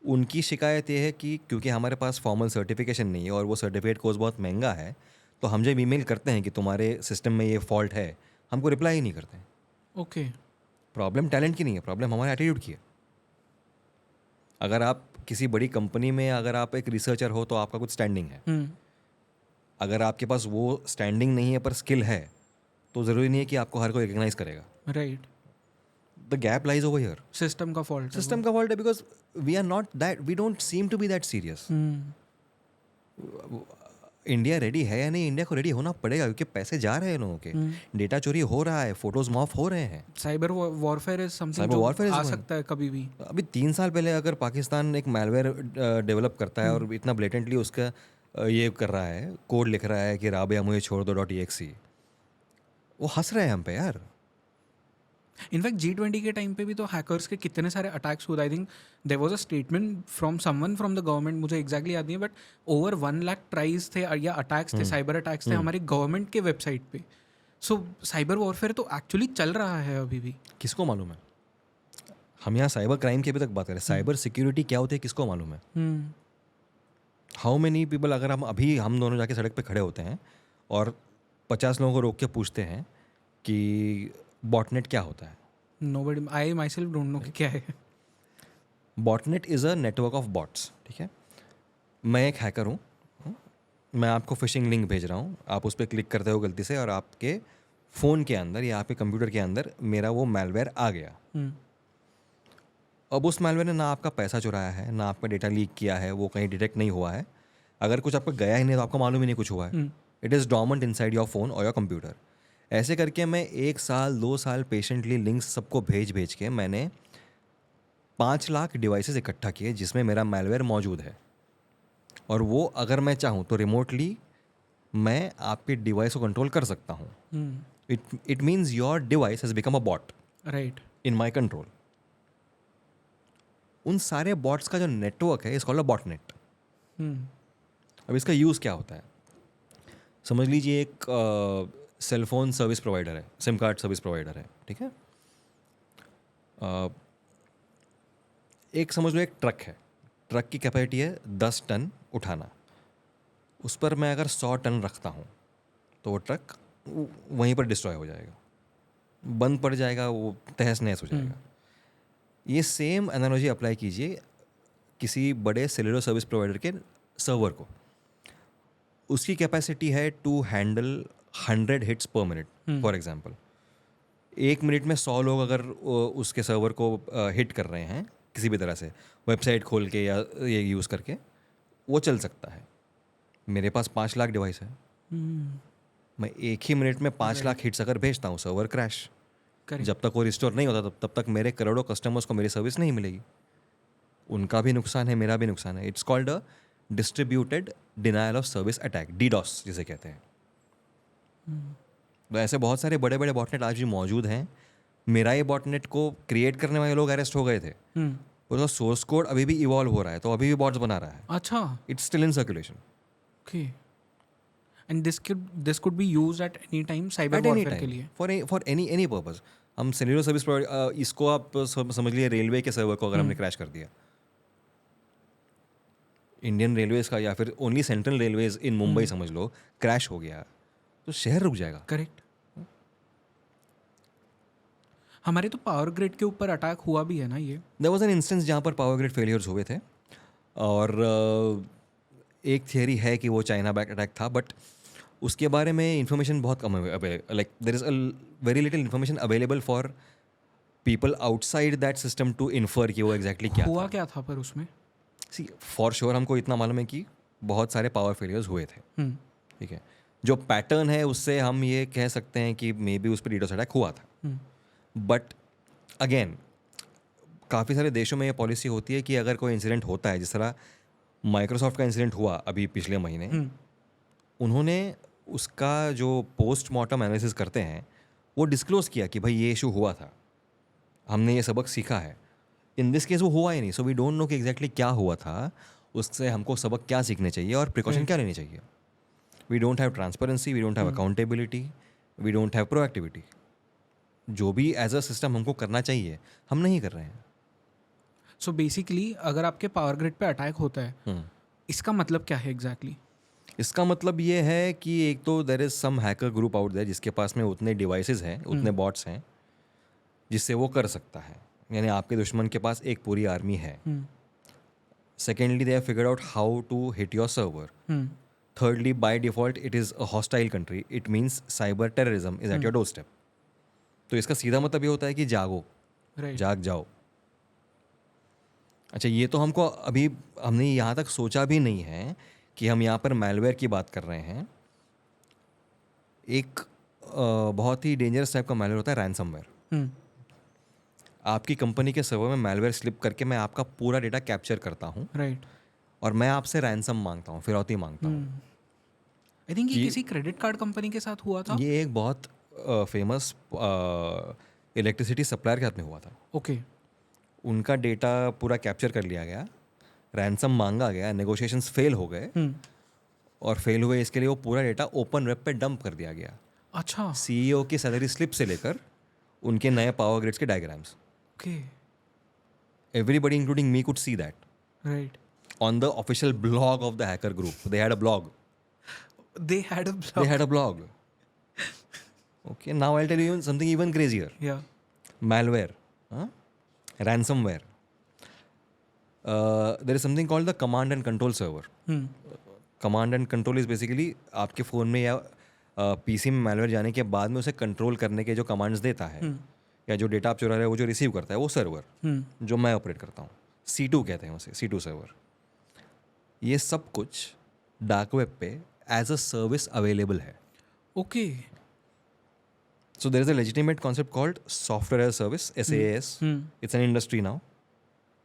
उनकी शिकायत ये है कि क्योंकि हमारे पास फॉर्मल सर्टिफिकेशन नहीं है और वो सर्टिफिकेट कोर्स बहुत महंगा है, तो हम जब ईमेल करते हैं कि तुम्हारे सिस्टम में ये फॉल्ट है, हमको रिप्लाई ही नहीं करते हैं। ओके। प्रॉब्लम टैलेंट की नहीं है, प्रॉब्लम हमारे एटीट्यूड की है। अगर आप किसी बड़ी कंपनी में अगर आप एक रिसर्चर हो तो आपका कुछ स्टैंडिंग है। अगर आपके पास वो स्टैंडिंग नहीं है पर स्किल है, तो ज़रूरी नहीं है कि आपको हर कोई रिकग्नाइज करेगा। Right. The gap lies over here. System का फॉल्ट। सिस्टम का फॉल्ट है, because we are not that, we don't seem to be that serious. India ready है या नहीं? इंडिया को रेडी होना पड़ेगा, क्योंकि पैसे जा रहे हैं लोगों के, डेटा चोरी हो रहा है, फोटोज मॉफ हो रहे हैं। Cyber warfare is something Cyber warfare is आ going. सकता है कभी भी। अभी 3 साल पहले अगर पाकिस्तान एक मैलवेयर डेवलप करता है और इतना ब्लेटेंटली उसका ये कर रहा है, कोड लिख रहा है कि राबिया मुझे छोड़ दो .exe, वो हंस रहे हैं हम पे यार। इनफैक्ट G20 के टाइम पे भी तो हैकर्स के कितने सारे अटैक्स हुए। I think there was a statement from someone from the government, मुझे एग्जैक्टली याद नहीं है, बट ओवर 1 लाख ट्राइज थे या अटैक्स थे, साइबर अटैक्स थे हमारी गवर्नमेंट के वेबसाइट पे। सो साइबर वॉरफेयर तो एक्चुअली चल रहा है अभी भी। किसको मालूम है? हम यहाँ साइबर क्राइम की अभी तक बात करें, साइबर सिक्योरिटी क्या होती है किसको मालूम है? हाउ मेनी पीपल, अगर हम दोनों जाके सड़क पे खड़े होते हैं और 50 लोगों को रोक के पूछते हैं कि बॉटनेट क्या होता है? Nobody, I my self don't know कि क्या है। Botnet is a network of bots. ठीक है, मैं एक हैकर हूँ, मैं आपको फिशिंग लिंक भेज रहा हूँ, आप उस पर क्लिक करते हो गलती से और आपके फ़ोन के अंदर या आपके कंप्यूटर के अंदर मेरा वो मैलवेयर आ गया। अब उस मैलवेयर ने ना आपका पैसा चुराया है, ना आपका डेटा लीक किया है, वो कहीं डिटेक्ट नहीं हुआ है। अगर कुछ आपका गया ही नहीं तो आपको मालूम ही नहीं कुछ हुआ है। It is dormant inside your phone और योर कंप्यूटर। ऐसे करके मैं 1 साल 2 साल पेशेंटली लिंक्स सबको भेज के मैंने 5 लाख डिवाइसेस इकट्ठा किए जिसमें मेरा मैलवेयर मौजूद है। और वो अगर मैं चाहूँ तो रिमोटली मैं आपके डिवाइस को कंट्रोल कर सकता हूँ। It means your device has become a bot right in my control. उन सारे बॉट्स का जो नेटवर्क है इस कॉल्ड अ बॉटनेट। अब इसका यूज़ क्या होता है? समझ लीजिए एक सेलफोन सर्विस प्रोवाइडर है, सिम कार्ड सर्विस प्रोवाइडर है, ठीक है। एक समझ लो एक ट्रक है, ट्रक की कैपेसिटी है 10 टन उठाना। उस पर मैं अगर 100 टन रखता हूँ तो वो ट्रक वहीं पर डिस्ट्रॉय हो जाएगा, बंद पड़ जाएगा, वो तहस नहस हो जाएगा। ये सेम एनालॉजी अप्लाई कीजिए किसी बड़े सेलुलर सर्विस प्रोवाइडर के सर्वर को। उसकी कैपेसिटी है to handle 100 hits per minute for example. 1 minute में 100 लोग अगर उसके सर्वर को हिट कर रहे हैं किसी भी तरह से, वेबसाइट खोल के या ये यूज़ करके, वो चल सकता है। मेरे पास 5 लाख डिवाइस है, मैं 1 ही मिनट में 5 लाख हिट्स अगर भेजता हूँ, सर्वर क्रैश। जब तक वो रिस्टोर नहीं होता तब तक मेरे करोड़ों कस्टमर्स को मेरी सर्विस नहीं मिलेगी। उनका भी नुकसान है, मेरा भी नुकसान है। It's called a distributed denial of service attack, DDoS जिसे कहते हैं। तो ऐसे बहुत सारे बड़े बड़े बॉटनेट आज भी मौजूद हैं। मेरा ये बॉटनेट को क्रिएट करने वाले लोग अरेस्ट हो गए थे, उसका सोर्स कोड अभी भी इवॉल्व हो रहा है, तो अभी भी बॉट्स बना रहा है। अच्छा, it's still in circulation. Okay. And this could be used at any time cyber warfare के लिए, फॉर एनी पर्पस। हम सेल्युलर सर्विस प्रोवाइडर, इसको आप समझ लिए रेलवे के सर्वर को अगर हमने क्रैश कर दिया, इंडियन रेलवेज का या फिर only central railways in Mumbai समझ लो, क्रैश हो गया तो शहर रुक जाएगा। करेक्ट। हमारे तो पावर ग्रिड के ऊपर अटैक हुआ भी है ना ये। देयर वाज एन इंस्टेंस जहाँ पर पावर ग्रिड फेलियर्स हुए थे, और एक थियरी है कि वो चाइना बैक अटैक था, बट उसके बारे में इंफॉर्मेशन बहुत कम है। Like there is a very little information available for people outside that system to infer कि वो एग्जैक्टली क्या हुआ क्या था पर उसमें। सी फॉर श्योर हमको इतना मालूम है कि बहुत सारे पावर फेलियर्स हुए थे, ठीक है। जो पैटर्न है उससे हम ये कह सकते हैं कि मे बी उस पर डीडोस अटैक हुआ था। बट अगेन काफ़ी सारे देशों में ये पॉलिसी होती है कि अगर कोई इंसिडेंट होता है, जिस तरह माइक्रोसॉफ्ट का इंसिडेंट हुआ अभी पिछले महीने, उन्होंने उसका जो पोस्टमार्टम एनालिसिस करते हैं वो डिस्क्लोज किया कि भाई ये इशू हुआ था। हमने ये सबक सीखा है. इन दिस केस वो हुआ ही नहीं, सो वी डोंट नो कि एग्जैक्टली क्या हुआ था, उससे हमको सबक क्या सीखने चाहिए और प्रिकॉशन क्या लेनी चाहिए. We don't have transparency, we don't have accountability, we don't have proactivity. जो भी एज अ सिस्टम हमको करना चाहिए हम नहीं कर रहे हैं. सो बेसिकली अगर आपके पावर ग्रिड पे अटैक होता है, इसका मतलब क्या है एग्जैक्टली? इसका मतलब ये है कि एक तो there is some hacker group out there जिसके पास में उतने डिवाइसेस हैं, उतने बॉट्स हैं जिससे वो कर सकता है. यानी आपके दुश्मन के पास एक पूरी आर्मी है. Secondly they have figured out how to hit your server. Thirdly, by default, it is a hostile country. It means cyber terrorism is at your doorstep. तो इसका सीधा मतलब ये होता है कि जागो, राइट. जाग जाओ. अच्छा, ये तो हमको अभी हमने यहाँ तक सोचा भी नहीं है कि हम यहाँ पर मैलवेयर की बात कर रहे हैं. एक बहुत ही डेंजरस टाइप का मैलवेयर होता है रैंसमवेयर. आपकी कंपनी के सर्वर में मैलवेयर स्लिप करके मैं आपका पूरा डेटा कैप्चर करता हूँ राइट. और मैं आपसे रैंसम मांगता हूँ, फिरौती मांगता हूँ. आई थिंक ये किसी क्रेडिट कार्ड कंपनी के साथ हुआ था. ये एक बहुत फेमस इलेक्ट्रिसिटी सप्लायर के हाथ में हुआ था. ओके. उनका डेटा पूरा कैप्चर कर लिया गया, रैंसम मांगा गया, नेगोशिएशंस फेल हो गए और फेल हुए इसके लिए वो पूरा डेटा ओपन वेब पे डंप कर दिया गया. अच्छा. सीईओ की सैलरी स्लिप से लेकर उनके नए पावर ग्रिड्स के diagrams, okay. Everybody including me could see that right. on the official blog of the hacker group. They had a blog. They had a blog. They had a blog. Okay, now I'll tell you something even crazier. Yeah. Malware, ransomware. There is something called the command and control server. Command and control is basically आपके phone में या PC में malware जाने के बाद में उसे control करने के जो कमांड्स देता है या जो डेटा आप चुरा रहे हो वो जो रिसीव करता है वो सर्वर जो मैं ऑपरेट करता हूँ. C2 कहते हैं उसे, C2 सर्वर. ये सब कुछ डार्क वेब पे एज अ सर्विस अवेलेबल है. Okay. So there is a legitimate concept called software as a service, SaaS. It's an industry now.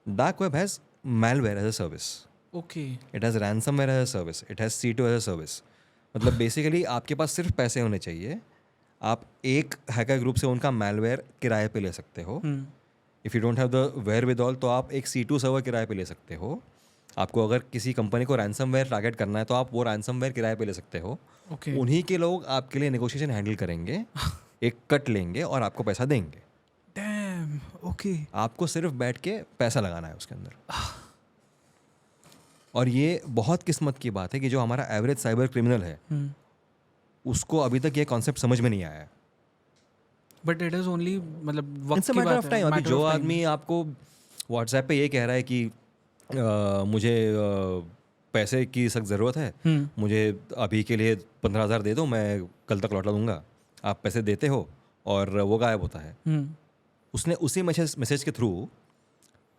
Dark web has malware as a service. Okay. It has ransomware as a service. It has C2 as a service. मतलब basically आपके पास सिर्फ पैसे होने चाहिए. आप एक hacker group से उनका malware किराए पे ले सकते हो. If you don't have the wherewithal तो आप एक C2 सर्वर किराए पे ले सकते हो. आपको अगर किसी कंपनी को रैंसमवेयर टारगेट करना है तो आप वो रैंसमवेयर किराए पे ले सकते हो. ओके. उन्हीं के लोग आपके लिए नेगोशिएशन हैंडल करेंगे, एक कट लेंगे और आपको पैसा देंगे. डैम. ओके. आपको सिर्फ बैठ के पैसा लगाना है उसके अंदर. और ये बहुत किस्मत की बात है कि जो हमारा एवरेज साइबर क्रिमिनल है उसको अभी तक ये कॉन्सेप्ट समझ में नहीं आया है. बट इट इज ओनली मतलब वक्त इट्स अ की मैटर बात ऑफ है. टाइम. अभी matter जो of time. आदमी आपको व्हाट्सएप पे ये कह रहा है कि मुझे पैसे की सख्त ज़रूरत है, मुझे अभी के लिए 15,000 दे दो, मैं कल तक लौटा दूंगा. आप पैसे देते हो और वो गायब होता है. उसने उसी मैसेज के थ्रू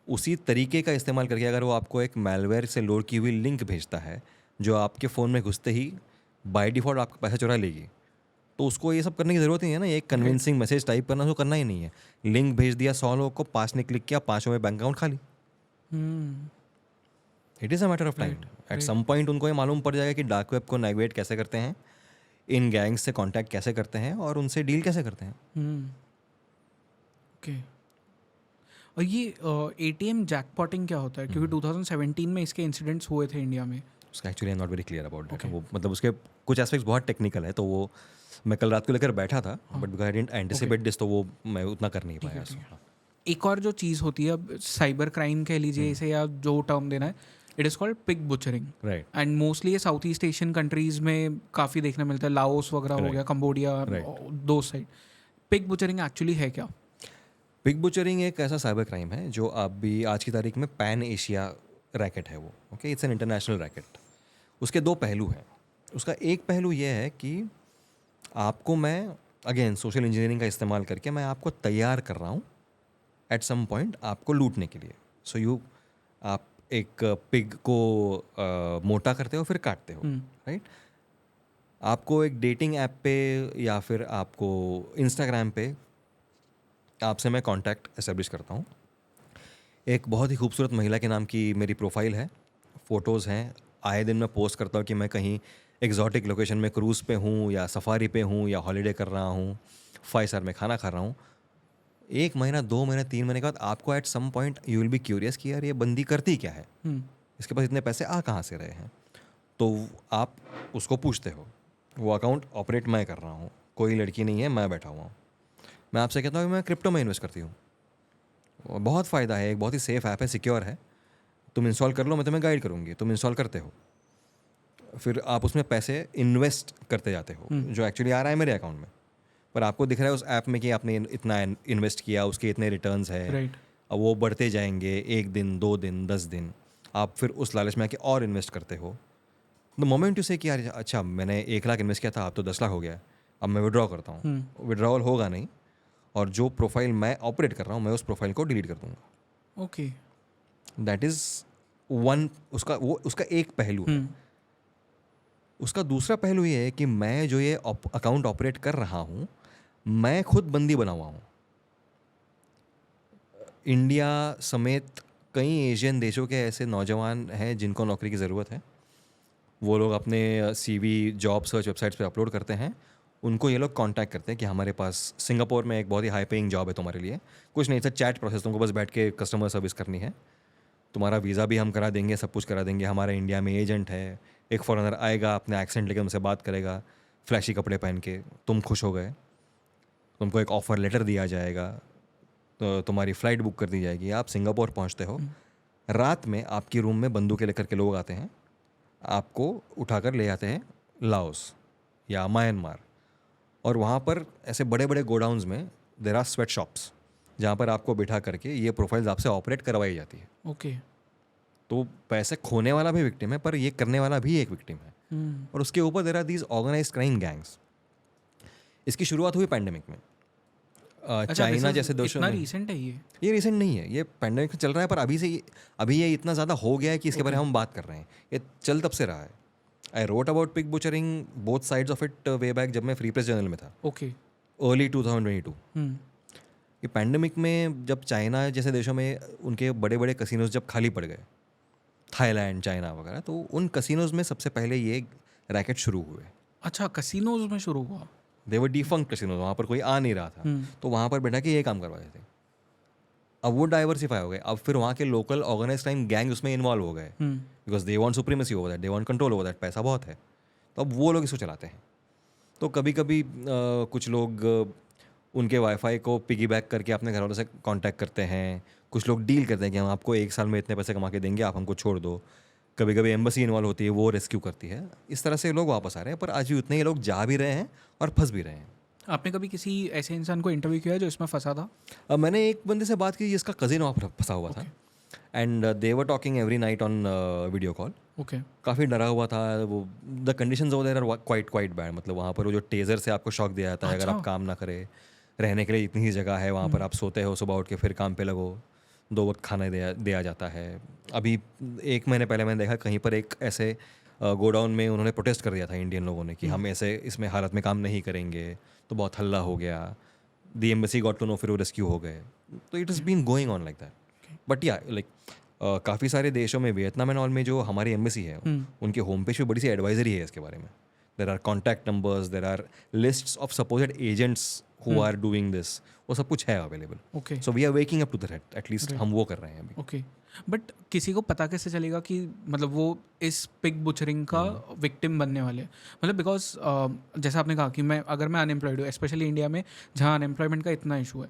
उसी तरीके का इस्तेमाल करके अगर वो आपको एक मैलवेयर से लोड की हुई लिंक भेजता है जो आपके फ़ोन में घुसते ही बाय डिफ़ॉल्ट आपका पैसा चुरा लेगी, तो उसको ये सब करने की ज़रूरत नहीं है ना. एक कन्विंसिंग मैसेज टाइप करना उसको करना ही नहीं है. लिंक भेज दिया 100 लोगों को, 5 ने क्लिक किया, 5 में बैंक अकाउंट खाली. It is a matter of time. At some point उनको ये मालूम पड़ जाएगा कि डार्क वेब को नेविगेट कैसे करते हैं, इन गैंग्स से कांटेक्ट कैसे करते हैं और उनसे डील कैसे करते हैं. ओके. और ये ATM जैकपॉटिंग क्या होता है? क्योंकि 2017 में इसके इंसिडेंट्स हुए थे इंडिया में. उसका actually I am not very clear about that. वो मतलब उसके कुछ एस्पेक्ट्स बहुत टेक्निकल है, तो वो मैं कल रात को लेकर बैठा था but because I didn't anticipate this, तो वो मैं उतना कर नहीं पाया. एक और जो चीज़ होती है, अब साइबर क्राइम कह लीजिए इसे या जो टर्म देना है, it is called pig butchering. Right. And mostly ये साउथ ईस्ट एशियन कंट्रीज़ में काफ़ी देखने मिलता है. लाओस वगैरह हो गया, कंबोडिया, दो साइड. पिग बुचरिंग एक्चुअली है क्या? पिग बुचरिंग एक ऐसा साइबर क्राइम है जो अभी आज की तारीख में पैन एशिया रैकेट है वो. Okay, it's an international racket. उसके 2 पहलू हैं. उसका एक पहलू ये है कि आपको मैं अगेन सोशल इंजीनियरिंग का इस्तेमाल करके मैं आपको तैयार कर रहा हूँ एट सम पॉइंट आपको लूटने के लिए. सो आप एक पिग को मोटा करते हो फिर काटते हो. राइट. आपको एक डेटिंग ऐप पे या फिर आपको इंस्टाग्राम पे आपसे मैं कांटेक्ट एस्टेब्लिश करता हूँ. एक बहुत ही खूबसूरत महिला के नाम की मेरी प्रोफाइल है, फ़ोटोज़ हैं. आए दिन मैं पोस्ट करता हूँ कि मैं कहीं एग्जॉटिक लोकेशन में क्रूज़ पे हूँ या सफारी पे हूँ या हॉलीडे कर रहा हूँ, 5 स्टार में खाना खा रहा हूँ. 1 महीना 2 महीने 3 महीने के बाद आपको at some point you will be curious कि यार ये बंदी करती क्या है, इसके पास इतने पैसे आ कहाँ से रहे हैं। तो आप उसको पूछते हो, वो अकाउंट ऑपरेट मैं कर रहा हूँ, कोई लड़की नहीं है, मैं बैठा हुआ हूँ। मैं आपसे कहता हूँ कि मैं क्रिप्टो में इन्वेस्ट करती हूँ, और बहुत फ़ायदा है, एक बहुत ही सेफ़ ऐप है, सिक्योर है, तुम इंस्टॉल कर लो, मैं तुम्हें गाइड करूँगी। तुम इंस्टॉल करते हो, फिर आप उसमें पैसे इन्वेस्ट करते जाते हो, जो एक्चुअली आ रहा है मेरे अकाउंट में, पर आपको दिख रहा है उस ऐप में कि आपने इतना इन्वेस्ट किया, उसके इतने रिटर्न्स है। राइट। अब वो बढ़ते जाएंगे, 1 दिन 2 दिन 10 दिन, आप फिर उस लालच में आके और इन्वेस्ट करते हो। द मोमेंट यू से कि यार अच्छा मैंने 1 लाख इन्वेस्ट किया था, अब तो 10 लाख हो गया है, अब मैं विड्रॉ करता हूँ, विड्रॉवल होगा नहीं, और जो प्रोफाइल मैं ऑपरेट कर रहा हूँ मैं उस प्रोफाइल को डिलीट कर दूंगा। ओके। दैट इज़ वन, उसका एक पहलू है। उसका दूसरा पहलू ये है कि मैं जो ये अकाउंट ऑपरेट कर रहा हूँ, मैं खुद बंदी बना हुआ हूँ। इंडिया समेत कई एशियन देशों के ऐसे नौजवान हैं जिनको नौकरी की ज़रूरत है। वो लोग अपने CV जॉब सर्च वेबसाइट्स पे अपलोड करते हैं, उनको ये लोग कांटेक्ट करते हैं कि हमारे पास सिंगापुर में एक बहुत ही हाई पेइंग जॉब है तुम्हारे लिए, कुछ नहीं, सर चैट प्रोसेस, तुमको बस बैठ के कस्टमर सर्विस करनी है, तुम्हारा वीज़ा भी हम करा देंगे, सब कुछ करा देंगे, हमारे इंडिया में एजेंट है, एक फॉरेनर आएगा अपने एक्सेंट लेके तुमसे बात करेगा, फ्लैशी कपड़े पहन के, तुम खुश हो गए, तुमको एक ऑफ़र लेटर दिया जाएगा, तो तुम्हारी फ़्लाइट बुक कर दी जाएगी, आप सिंगापुर पहुंचते हो, रात में आपके रूम में बंदूकें लेकर के लोग आते हैं, आपको उठाकर ले जाते हैं लाओस या म्यांमार, और वहाँ पर ऐसे बड़े बड़े गोडाउन्स में देर आर स्वेट शॉप्स जहाँ पर आपको बिठा करके ये प्रोफाइल्स आपसे ऑपरेट करवाई जाती है। ओके। तो पैसे खोने वाला भी विक्टिम है, पर ये करने वाला भी एक विक्टिम है, और उसके ऊपर there are these organised crime gangs. इसकी शुरुआत हुई पैंडेमिक में, चाइना जैसे देशों इतना में। रीसेंट है ये रिसेंट नहीं है, ये पैंडेमिक चल रहा है, पर अभी ये इतना ज़्यादा हो गया है कि इसके बारे में हम बात कर रहे हैं, ये चल तब से रहा है। I wrote about pig butchering both sides of it way back जब मैं फ्री प्रेस जर्नल में था, ओके। अर्ली 2022। ये पैंडेमिक में जब चाइना जैसे देशों में उनके बड़े बड़े कसिनोज जब खाली पड़ गए, थाईलैंड चाइना वगैरह, तो उन कसिनोज में सबसे पहले ये रैकेट शुरू हुए। अच्छा, कसिनोज में शुरू हुआ। देवर डिफंक्ट कसिनोज, वहाँ पर कोई आ नहीं रहा था, तो वहाँ पर बैठा के ये काम करवाते थे। अब वो डाइवर्सिफाई हो गए, अब फिर वहाँ के लोकल ऑर्गेनाइज क्राइम गैंग उसमें इन्वॉल्व हो गए, because they want supremacy over that, they want control over that, पैसा बहुत है, तो अब वो लोग इसको चलाते हैं। तो कभी कभी कुछ लोग उनके वाईफाई को पिगीबैक करके अपने घर वालों से कांटेक्ट करते हैं, कुछ लोग डील करते हैं कि हम आपको 1 साल में इतने पैसे कमा के देंगे, आप हमको छोड़ दो। कभी कभी एम्बेसी इन्वॉल्व होती है, वो रेस्क्यू करती है, इस तरह से लोग वापस आ रहे हैं, पर आज भी उतने ही लोग जा भी रहे हैं और फंस भी रहे हैं। आपने कभी किसी ऐसे इंसान को इंटरव्यू किया है जो इसमें फंसा था? अब मैंने एक बंदे से बात की जिसका कजिन वहाँ पर फंसा हुआ था, and they were talking every night on video call. Okay. काफ़ी डरा हुआ था वो, the conditions over there are quite bad, मतलब वहाँ पर वो जो टेज़र से आपको शॉक दिया जाता है अगर आप काम ना करें, रहने के लिए इतनी ही जगह है, वहाँ पर आप सोते हो, सुबह उठ के फिर काम पे लगो, 2 वक्त खाना दिया जाता है। अभी 1 महीने पहले मैंने देखा कहीं पर एक ऐसे गोडाउन में उन्होंने प्रोटेस्ट कर दिया था इंडियन लोगों ने कि हम ऐसे इसमें हालत में काम नहीं करेंगे, तो बहुत हल्ला हो गया, the embassy got to know, फिर वो रेस्क्यू हो गए। तो it is been going on like that. But yeah like काफ़ी सारे देशों में, वियतनाम एंड ऑल में जो हमारी एम्बेसी है, उनके होम पेज पे बड़ी सी एडवाइजरी है इसके बारे में। There are contact numbers, there are lists of supposed agents who are doing this, वो सब कुछ है available. Okay. So we are waking up to that, at least हम वो कर रहे हैं अभी। ओके। बट किसी को पता कैसे चलेगा कि मतलब वो इस पिग बुचरिंग का विक्टिम बनने वाले हैं? मतलब बिकॉज जैसा आपने कहा कि अगर मैं अनएम्प्लॉयड हूँ, स्पेशली इंडिया में जहाँ अनएम्प्लॉयमेंट का इतना इशू है,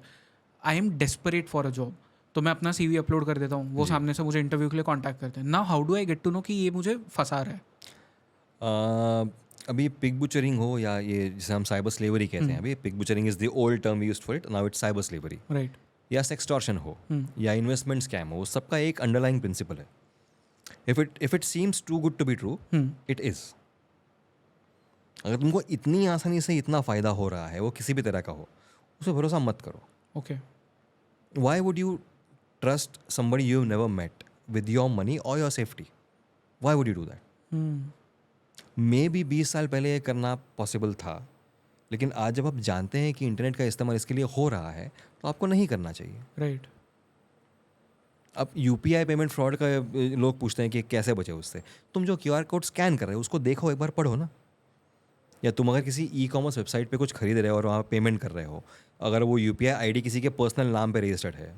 I am desperate for a job, तो मैं अपना CV अपलोड कर देता हूँ, वो सामने से मुझे इंटरव्यू के लिए कॉन्टैक्ट करते हैं। Now how do I get to know कि ये मुझे फंसा रहा है? अभी पिग बुचरिंग हो या ये जिसे हम साइबर स्लेवरी कहते हैं, अभी pig butchering is the old term used for it, now it's cyber slavery, right. या सेक्सटॉर्शन हो या इन्वेस्टमेंट स्कैम हो, सबका एक अंडरलाइंग प्रिंसिपल है, if it seems too good to be true, it is. अगर तुमको इतनी आसानी से इतना फ़ायदा हो रहा है, वो किसी भी तरह का हो, उसे भरोसा मत करो। Okay. Why would you trust somebody you've never met with your money or your safety? Why would you do that? May be 20 साल पहले ये करना पॉसिबल था, लेकिन आज जब आप जानते हैं कि इंटरनेट का इस्तेमाल इसके लिए हो रहा है, तो आपको नहीं करना चाहिए। राइट। अब UPI पेमेंट फ्रॉड का लोग पूछते हैं कि कैसे बचे उससे। तुम जो QR कोड स्कैन कर रहे हो उसको देखो, एक बार पढ़ो ना, या तुम अगर किसी ई कॉमर्स वेबसाइट पे कुछ खरीद रहे हो और वहाँ पेमेंट कर रहे हो, अगर वो UPI ID किसी के पर्सनल नाम पे रजिस्टर्ड है,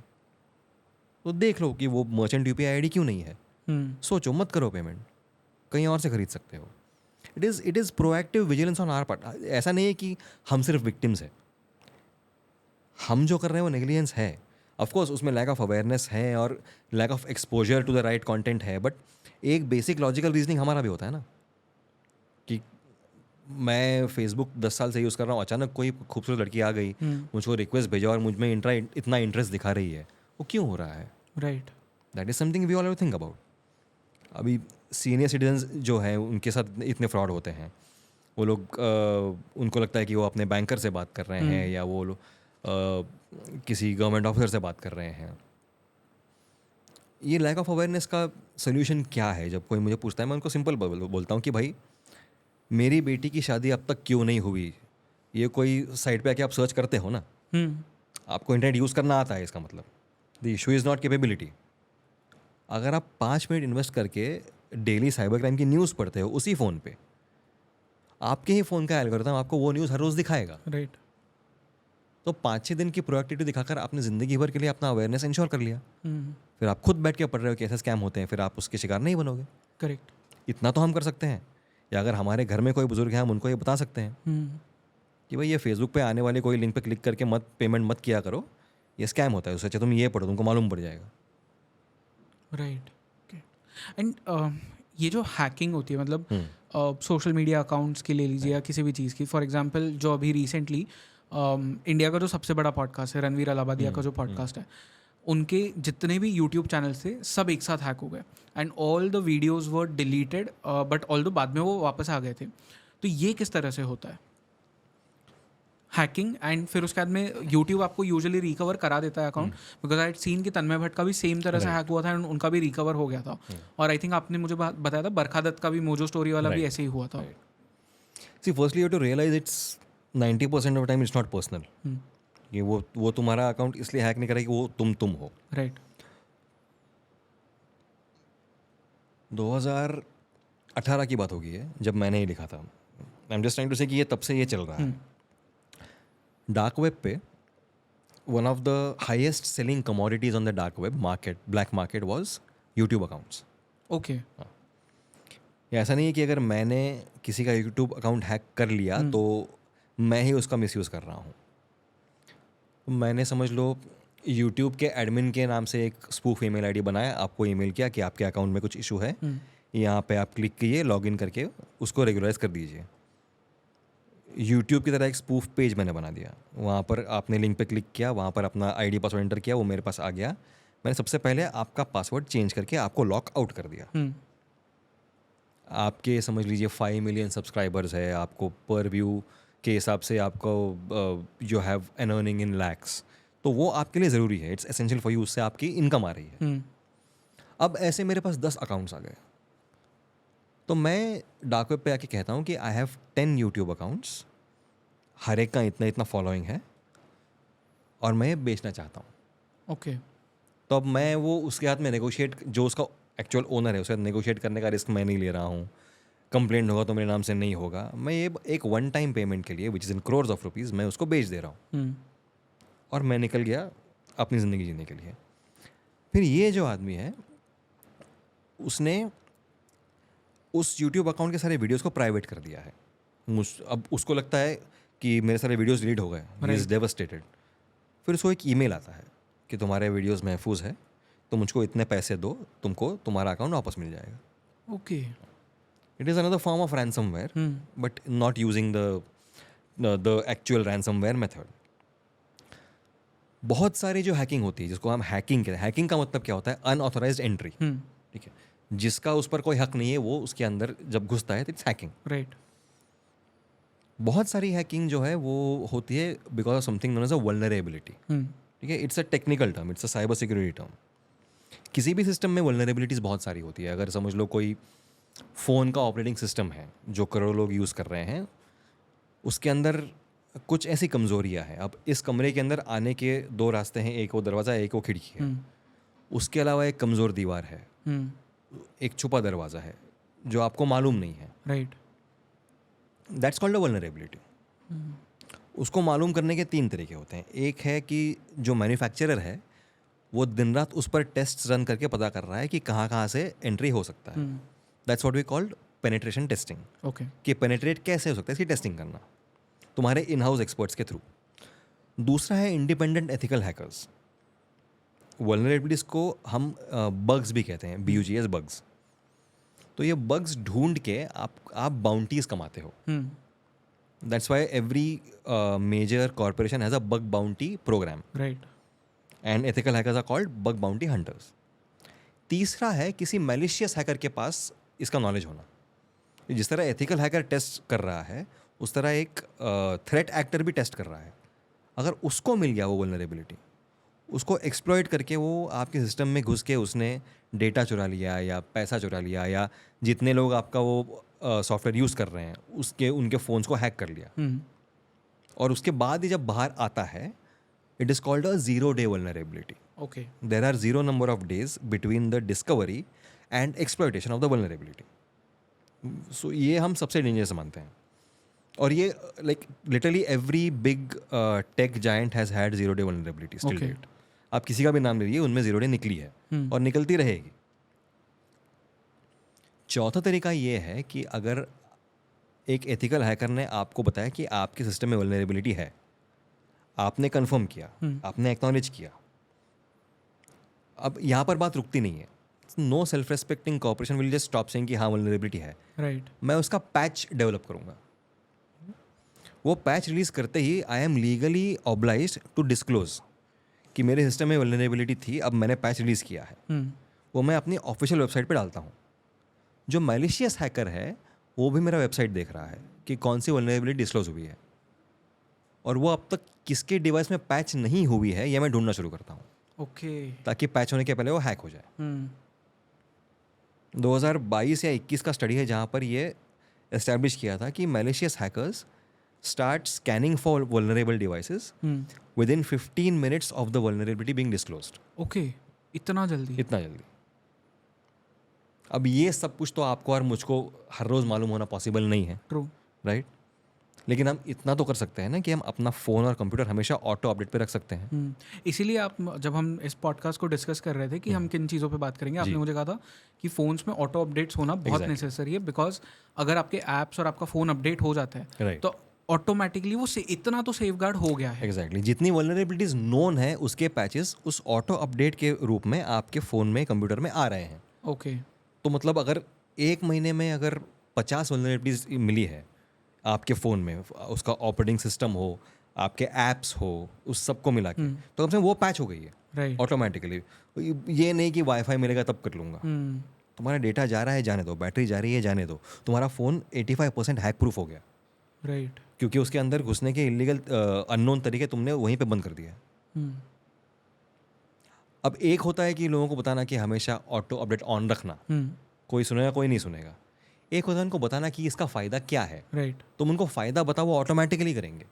तो देख लो कि वो मर्चेंट UPI ID क्यों नहीं है. सोचो, मत करो पेमेंट, कहीं और से खरीद सकते हो. It is proactive vigilance on our part. ऐसा नहीं है कि हम सिर्फ विक्टिम्स हैं. हम जो कर रहे हैं वो नेग्लिजेंस है. ऑफकोर्स उसमें लैक ऑफ अवेयरनेस है और lack of exposure to the right content है, बट एक बेसिक लॉजिकल रीजनिंग हमारा भी होता है ना, कि मैं फेसबुक 10 साल से यूज़ कर रहा हूँ, अचानक कोई खूबसूरत लड़की आ गई, मुझको रिक्वेस्ट भेजा और मुझ में इतना इंटरेस्ट दिखा रही है, वो क्यों हो रहा है? Right. That is something we all have to think about. अभी सीनियर सिटीजन्स जो हैं उनके साथ इतने फ्रॉड होते हैं. वो लोग उनको लगता है कि वो अपने बैंकर से बात कर रहे हैं या वो किसी गवर्नमेंट ऑफिसर से बात कर रहे हैं. ये लैक ऑफ अवेयरनेस का सोल्यूशन क्या है? जब कोई मुझे पूछता है, मैं उनको सिंपल बोलता हूँ कि भाई, मेरी बेटी की शादी अब तक क्यों नहीं हुई, ये कोई साइट पे आके आप सर्च करते हो ना. आपको इंटरनेट यूज़ करना आता है, इसका मतलब the issue is not capability. अगर आप 5 मिनट इन्वेस्ट करके डेली साइबर क्राइम की न्यूज़ पढ़ते हो उसी फ़ोन पे, आपके ही फ़ोन का एल्गोरिथम आपको वो न्यूज़ हर रोज़ दिखाएगा. राइट. तो 5-6 दिन की प्रोएक्टिविटी दिखाकर आपने ज़िंदगी भर के लिए अपना अवेयरनेस इंश्योर कर लिया. फिर आप खुद बैठ के पढ़ रहे हो कि ऐसे स्कैम होते हैं, फिर आप उसके शिकार नहीं बनोगे. करेक्ट. इतना तो हम कर सकते हैं. या अगर हमारे घर में कोई बुजुर्ग है, हम उनको ये बता सकते हैं कि भाई, ये फेसबुक पे आने वाले कोई लिंक पे क्लिक करके पेमेंट मत किया करो, ये स्कैम होता है. उससे अच्छा तुम ये पढ़ो, तुमको मालूम पड़ जाएगा. राइट. एंड ये जो हैकिंग होती है, मतलब सोशल मीडिया अकाउंट्स की ले लीजिए या किसी भी चीज़ की. फॉर एग्जांपल जो अभी रिसेंटली इंडिया का जो सबसे बड़ा पॉडकास्ट है, रणवीर अलाहाबादिया का जो पॉडकास्ट है, उनके जितने भी यूट्यूब चैनल्स थे सब एक साथ हैक हो गए and all the videos were deleted, but all दो बाद में वो वापस आ गए थे. तो ये किस तरह से होता है हैकिंग? एंड फिर उसके बाद में यूट्यूब आपको यूजुअली रिकवर करा देता है account, because I had seen कि तन्मय भट्ट का भी सेम तरह से हैक हुआ था एंड उनका भी रिकवर हो गया था. और आई थिंक आपने मुझे बताया था बरखा दत्त का भी मोजो स्टोरी वाला भी ऐसे ही हुआ था. See, firstly, you have to realize it's 90% of the time it's not personal. ये वो तुम्हारा अकाउंट इसलिए हैक नहीं करेगा कि वो तुम हो. राइट. 2018 की बात होगी है जब मैंने ये लिखा था. I am just trying to say कि ये तब से ये चल रहा है. डार्क वेब पे one of the highest selling commodities on the dark web market, black market, was YouTube accounts. Okay. ऐसा नहीं है कि अगर मैंने किसी का यूट्यूब अकाउंट हैक कर लिया तो मैं ही उसका मिसयूज़ कर रहा हूँ. मैंने, समझ लो, यूट्यूब के एडमिन के नाम से एक स्पूफ ईमेल आईडी बनाया, आपको ईमेल किया कि आपके अकाउंट में कुछ इशू है, यहाँ पे आप क्लिक कीजिए, लॉगिन करके उसको रेगुलराइज कर दीजिए. यूट्यूब की तरह एक स्पूफ पेज मैंने बना दिया. वहाँ पर आपने लिंक पे क्लिक किया, वहाँ पर अपना आईडी पासवर्ड एंटर किया, वो मेरे पास आ गया. मैंने सबसे पहले आपका पासवर्ड चेंज करके आपको लॉक आउट कर दिया. आपके, समझ लीजिए, 5 मिलियन सब्सक्राइबर्स है, आपको पर व्यू के हिसाब से आपको you have an earning in lakhs, तो वो आपके लिए ज़रूरी है. It's essential for you. उससे आपकी इनकम आ रही है. अब ऐसे मेरे पास 10 अकाउंट्स आ गए, तो मैं डार्क वेब पे आके कहता हूँ कि आई हैव 10 यूट्यूब अकाउंट्स, हर एक का इतना इतना फॉलोइंग है और मैं ये बेचना चाहता हूँ. ओके. तो अब मैं वो उसके हाथ में नेगोशिएट, जो उसका एक्चुअल ओनर है, उसके साथ नेगोशिएट करने का रिस्क मैं नहीं ले रहा हूँ. कंप्लेंट होगा तो मेरे नाम से नहीं होगा. मैं ये एक वन टाइम पेमेंट के लिए, which is in crores of rupees, मैं उसको बेच दे रहा हूँ और मैं निकल गया अपनी ज़िंदगी जीने के लिए. फिर ये जो आदमी है, उसने उस यूट्यूब अकाउंट के सारे वीडियोस को प्राइवेट कर दिया है. अब उसको लगता है कि मेरे सारे वीडियोस डिलीट हो गए. He is devastated. फिर उसको एक ईमेल आता है कि तुम्हारे वीडियोस महफूज है, तो मुझको इतने पैसे दो, तुमको तुम्हारा अकाउंट वापस मिल जाएगा. Okay. It is another form of ransomware, but not using the actual ransomware method. बहुत सारी जो हैकिंग होती है, जिसको हम हैकिंग कहते हैं. हैकिंग का मतलब क्या होता है? Unauthorised entry. ठीक है, जिसका उस पर कोई हक नहीं है, वो उसके अंदर जब घुसता है, तो इट्स हैकिंग. राइट. बहुत सारी हैकिंग जो है वो होती है because of something known as a vulnerability. ठीक है, it's a technical term, it's a cyber security term. किसी भी सिस्टम में वल्नरेबिलिटीज़ बहुत सारी होती है. अगर समझ लो कोई फ़ोन का ऑपरेटिंग सिस्टम है जो करोड़ों लोग यूज़ कर रहे हैं, उसके अंदर कुछ ऐसी कमज़ोरियाँ हैं. अब इस कमरे के अंदर आने के 2 रास्ते हैं, एक वो दरवाज़ा है, एक वो खिड़की है. उसके अलावा एक कमज़ोर दीवार है, एक छुपा दरवाज़ा है जो आपको मालूम नहीं है. Right. That's called a vulnerability. उसको मालूम करने के 3 तरीके होते हैं. एक है कि जो मैन्युफैक्चरर है वो दिन रात उस पर टेस्ट रन करके पता कर रहा है कि कहाँ कहाँ से एंट्री हो सकता है. That's what we called penetration testing. Okay. कि पेनिट्रेट कैसे हो सकता है इसकी टेस्टिंग करना तुम्हारे इन हाउस एक्सपर्ट्स के थ्रू. दूसरा है इंडिपेंडेंट एथिकल हैकर्स. वल्नरेबिलिटीज को हम बग्स भी कहते हैं, BUGs बग्स. तो ये बग्स ढूंढ के आप बाउंटीज कमाते हो. That's why every major corporation has a bug bounty program. Right. And ethical hackers are called bug bounty hunters. तीसरा है किसी मैलिशियस हैकर के पास इसका नॉलेज होना. जिस तरह एथिकल हैकर टेस्ट कर रहा है उस तरह एक थ्रेट एक्टर भी टेस्ट कर रहा है. अगर उसको मिल गया वो वल्नरेबिलिटी, उसको एक्सप्लॉइट करके वो आपके सिस्टम में घुस के उसने डेटा चुरा लिया या पैसा चुरा लिया या जितने लोग आपका वो सॉफ्टवेयर यूज़ कर रहे हैं उनके फ़ोन्स को हैक कर लिया, और उसके बाद ही जब बाहर आता है it is called a 0 day vulnerability. Okay. There are 0 number of days between the discovery and exploitation of the vulnerability. So ये हम सबसे डेंजरस मानते हैं. और ये like literally every big tech giant has had 0 day vulnerability still Okay. Date. आप किसी का भी नाम ले लीजिए, उनमें 0 day निकली है और निकलती रहेगी. चौथा तरीका ये है कि अगर एक एथिकल हैकर ने आपको बताया कि आपके सिस्टम में वल्नरेबिलिटी है, आपने कंफर्म किया, आपने एक्नॉलेज किया, अब यहाँ पर बात रुकती नहीं है. No self respecting corporation will just stop saying कि हाँ वल्नरेबिलिटी है. राइट. मैं उसका पैच डेवलप करूँगा. वो पैच रिलीज करते ही I am legally obliged to disclose कि मेरे सिस्टम में वल्नरेबिलिटी थी, अब मैंने पैच रिलीज किया है. वो मैं अपनी ऑफिशियल वेबसाइट पे डालता हूँ. जो मैलिशियस हैकर है वो भी मेरा वेबसाइट देख रहा है कि कौन सी वल्नरेबिलिटी डिस्क्लोज हुई है, और वो अब तक किसके डिवाइस में पैच नहीं हुई है यह मैं ढूंढना शुरू करता हूँ. ओके. ताकि पैच होने के पहले वो हैक हो जाए. 2022 या 21 का स्टडी है जहाँ पर ये एस्टैब्लिश किया था कि malicious hackers start scanning for vulnerable devices within 15 minutes of the vulnerability being disclosed. Okay. इतना जल्दी? इतना जल्दी. अब ये सब कुछ तो आपको और मुझको हर रोज़ मालूम होना पॉसिबल नहीं है. ट्रू. राइट. लेकिन हम इतना तो कर सकते हैं ना कि हम अपना फ़ोन और कंप्यूटर हमेशा ऑटो अपडेट पे रख सकते हैं. इसीलिए आप जब हम इस पॉडकास्ट को डिस्कस कर रहे थे कि हम किन चीज़ों पे बात करेंगे, आपने मुझे कहा था कि फ़ोन्स में ऑटो अपडेट्स होना बहुत नेसेसरी है. बिकॉज अगर आपके ऐप्स और आपका फ़ोन अपडेट हो जाता है Right. तो ऑटोमेटिकली वो इतना तो सेफगार्ड हो गया है. एग्जैक्टली. जितनी वल्नरेबिलिटीज नोन है उसके पैचेस उस ऑटो अपडेट के रूप में आपके फ़ोन में कंप्यूटर में आ रहे हैं. ओके. तो मतलब अगर एक महीने में अगर 50 वल्नरेबिलिटीज मिली है आपके फ़ोन में, उसका ऑपरेटिंग सिस्टम हो, आपके ऐप्स हो, उस सब को मिला के, तो कम से कम वो पैच हो गई है राइट. ऑटोमेटिकली. ये नहीं कि वाईफाई मिलेगा तब कर लूँगा. तुम्हारा डेटा जा रहा है जाने दो, बैटरी जा रही है जाने दो, तुम्हारा फ़ोन 85% हैक प्रूफ हो गया. राइट. क्योंकि उसके अंदर घुसने के इलीगल अननोन तरीके तुमने वहीं पे बंद कर दिया. अब एक होता है कि लोगों को बताना कि हमेशा ऑटो अपडेट ऑन रखना, कोई सुनेगा कोई नहीं सुनेगा. एक होता है उनको बताना कि इसका फ़ायदा क्या है. राइट. तुम उनको फ़ायदा बताओ, वो ऑटोमेटिकली करेंगे.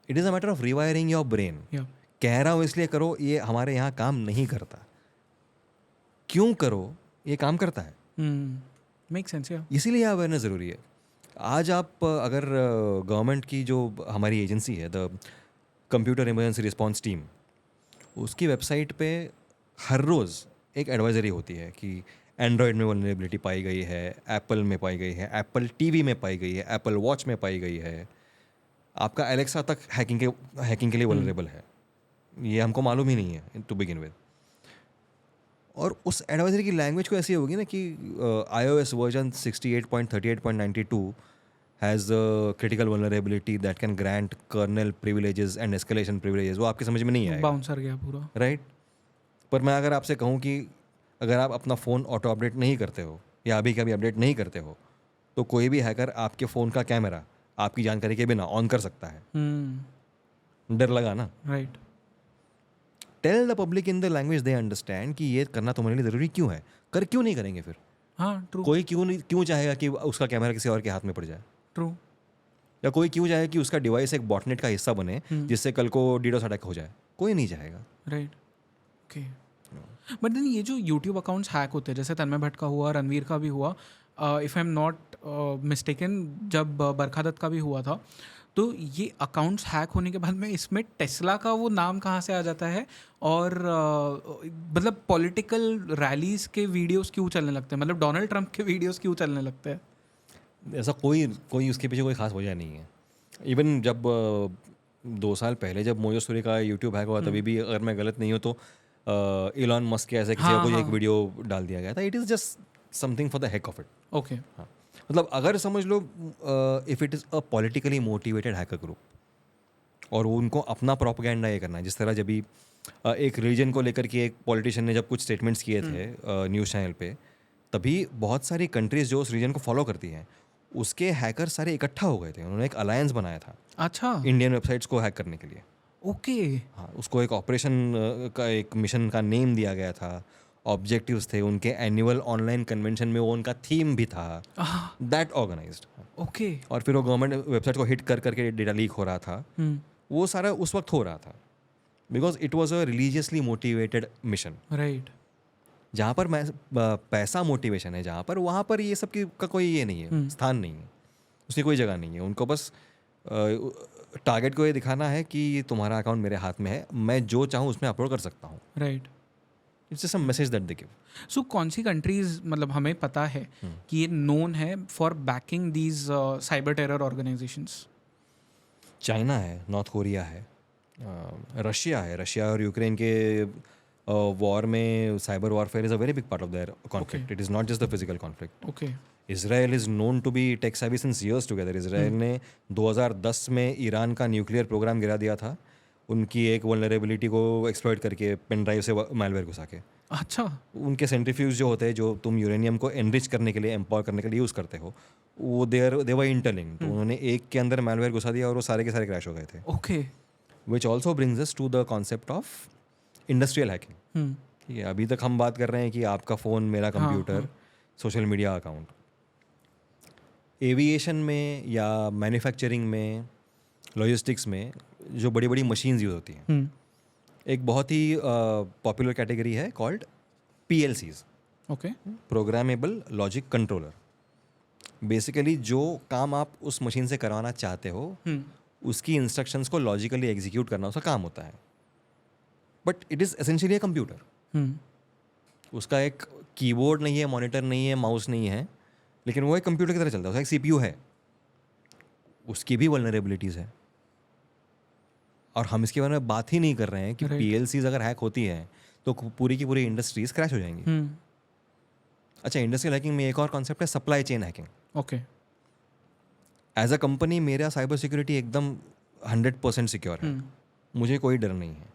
It is a matter of rewiring your brain. कह रहा हूँ इसलिए करो, ये हमारे यहाँ काम नहीं करता. क्यों करो, ये काम करता है. Make sense. इसीलिए अवेयरनेस ज़रूरी है. आज आप अगर गवर्नमेंट की जो हमारी एजेंसी है the computer emergency response team, उसकी वेबसाइट पे हर रोज़ एक एडवाइजरी होती है कि एंड्रॉयड में वल्नरेबिलिटी पाई गई है, एप्पल में पाई गई है, एप्पल टीवी में पाई गई है, एप्पल वॉच में पाई गई है, आपका एलेक्सा तक हैकिंग के लिए वल्नरेबल है. ये हमको मालूम ही नहीं है टू बिगिन विद. और उस एडवाइजरी की लैंग्वेज को ऐसी होगी ना कि iOS version 68.38.92 has critical vulnerability that can grant kernel privileges and escalation privileges. वो आपके समझ में नहीं आएगा. बाउंसर गया पूरा. राइट. पर मैं अगर आपसे कहूँ कि अगर आप अपना फ़ोन ऑटो अपडेट नहीं करते हो या अभी कभी अपडेट नहीं करते हो, तो कोई भी हैकर आपके फ़ोन का कैमरा आपकी जानकारी के बिना ऑन कर सकता है. डर लगा ना. Right. Tell the public in the language they understand कि ये करना तुम्हारे लिए ज़रूरी क्यों है. क्यों नहीं करेंगे फिर. हाँ. ट्रू. कोई क्यों चाहेगा कि उसका कैमरा किसी और के हाथ में पड़ जाए. ट्रू. या कोई क्यों चाहेगा कि उसका डिवाइस एक बॉटनेट का हिस्सा बने जिससे कल को डीडोस अटैक हो जाए. कोई नहीं चाहेगा. राइट. ओके. बट देन ये जो यूट्यूब अकाउंट्स हैक होते हैं, जैसे तन्मय भट्ट का हुआ, रणवीर का भी हुआ, if I am not mistaken, जब बरखा दत्त का भी हुआ था, तो ये अकाउंट्स हैक होने के बाद में इसमें टेस्ला का वो नाम कहाँ से आ जाता है, और मतलब पॉलिटिकल रैलीज के वीडियोस क्यों चलने लगते हैं, मतलब डोनाल्ड ट्रंप के वीडियोस क्यों चलने लगते हैं? ऐसा कोई उसके पीछे कोई खास वजह नहीं है। इवन जब 2 साल पहले जब मोजो सूरी का यूट्यूब हैक हुआ, तभी भी अगर मैं गलत नहीं हूँ तो इलॉन मस्क के ऐसे किसी का हाँ, कोई एक हाँ। वीडियो डाल दिया गया था। It is just something for the heck of it. Okay. हाँ, मतलब अगर समझ लो if it is a politically motivated hacker group और वो उनको अपना प्रोपेगेंडा ये करना है, जिस तरह जब भी एक रिलीजन को लेकर के एक पॉलिटिशियन ने जब कुछ स्टेटमेंट्स किए थे न्यूज़ चैनल पे, तभी बहुत सारी कंट्रीज़ जो उस रीजन को फॉलो करती हैं, उसके हैकर सारे इकट्ठा हो गए थे। उन्होंने एक अलायंस बनाया था अच्छा। इंडियन वेबसाइट्स को हैक करने के लिए। ओके। हाँ, उसको एक ऑपरेशन का एक मिशन का नेम दिया गया था, ऑब्जेक्टिव्स थे, उनके एनुअल ऑनलाइन कन्वेंशन में वो उनका थीम भी था, दैट ऑर्गेनाइज्ड। ओके। और फिर वो गवर्नमेंट वेबसाइट को हिट कर करके डेटा लीक हो रहा था। वो सारा उस वक्त हो रहा था because it was a religiously motivated mission. Right. जहाँ पर पैसा मोटिवेशन है, जहाँ पर वहाँ पर ये सब का कोई ये नहीं है, स्थान नहीं है, उसकी कोई जगह नहीं है। उनको बस टारगेट को ये दिखाना है कि तुम्हारा अकाउंट मेरे हाथ में है, मैं जो चाहूँ उसमें अपलोड कर सकता हूँ। Right. It's just a message that they give. So कौन सी कंट्रीज, मतलब हमें पता है कि ये नोन है for backing these cyber terror organisations? China है, नॉर्थ कोरिया है, रशिया है। रशिया और यूक्रेन के वॉर में cyber warfare is a very big part of their conflict. It is not just the physical conflict. Okay. Israel is known to be tech savvy since years together. Israel ने 2010 में Iran का nuclear programme गिरा दिया था, उनकी एक vulnerability को exploit करके पेन ड्राइव से मालवेयर घुसा के। अच्छा। उनके सेंट्रीफ्यूज जो होते हैं, जो तुम यूरेनियम को एनरिच करने के लिए, एम्पावर करने के लिए यूज़ करते हो, वो दे वर इंटरलिंक्ड। तो उन्होंने एक के अंदर मालवेयर घुसा दिया और वो सारे के सारे क्रैश हो गए थे। Okay. Which also brings us to the concept of industrial hacking. ठीक है, अभी तक हम बात कर रहे हैं कि आपका फ़ोन, मेरा computer, social media account. Aviation में या मैन्युफैक्चरिंग में, लॉजिस्टिक्स में जो बड़ी बड़ी मशीन्स यूज़ होती हैं, एक बहुत ही पॉपुलर कैटेगरी है called PLCs, okay. Programmable logic controller. Basically जो काम आप उस मशीन से करवाना चाहते हो, उसकी इंस्ट्रक्शंस को लॉजिकली एग्जीक्यूट करना उसका काम होता है। But it is essentially a computer. उसका एक कीबोर्ड नहीं है, मॉनिटर नहीं है, माउस नहीं है, लेकिन वो एक कंप्यूटर की तरह चलता है। उसका एक CPU है, उसकी भी वल्नरेबिलिटीज़ है। और हम इसके बारे में बात ही नहीं कर रहे हैं कि PLCs अगर हैक होती हैं तो पूरी की पूरी इंडस्ट्रीज क्रैश हो जाएंगी। अच्छा, इंडस्ट्रियल हैकिंग में एक और कॉन्सेप्ट है supply chain hacking. Okay. As a company मेरा साइबर सिक्योरिटी एकदम 100% सिक्योर है, मुझे कोई डर नहीं है।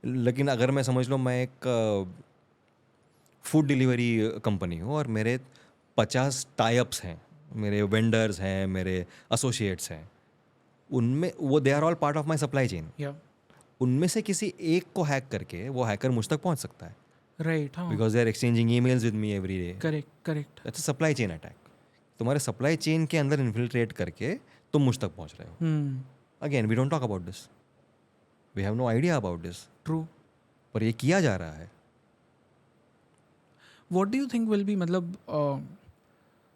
लेकिन अगर मैं समझ लो मैं एक फूड डिलीवरी कंपनी हूँ और मेरे 50 टाइप्स हैं, मेरे वेंडर्स हैं, मेरे एसोसिएट्स हैं, उनमें वो they are all part of my supply chain. उनमें से किसी एक को हैक करके वो हैकर मुझ तक पहुँच सकता है। राइट। हाँ। Because they are exchanging emails with me every day. Correct. That's a supply chain attack. तुम्हारे सप्लाई चेन के अंदर इन्फिल्ट्रेट करके तुम मुझ तक पहुँच रहे हो। Again we don't talk about this, we have no idea about this, true. पर ये किया जा रहा है। What do you think will be, मतलब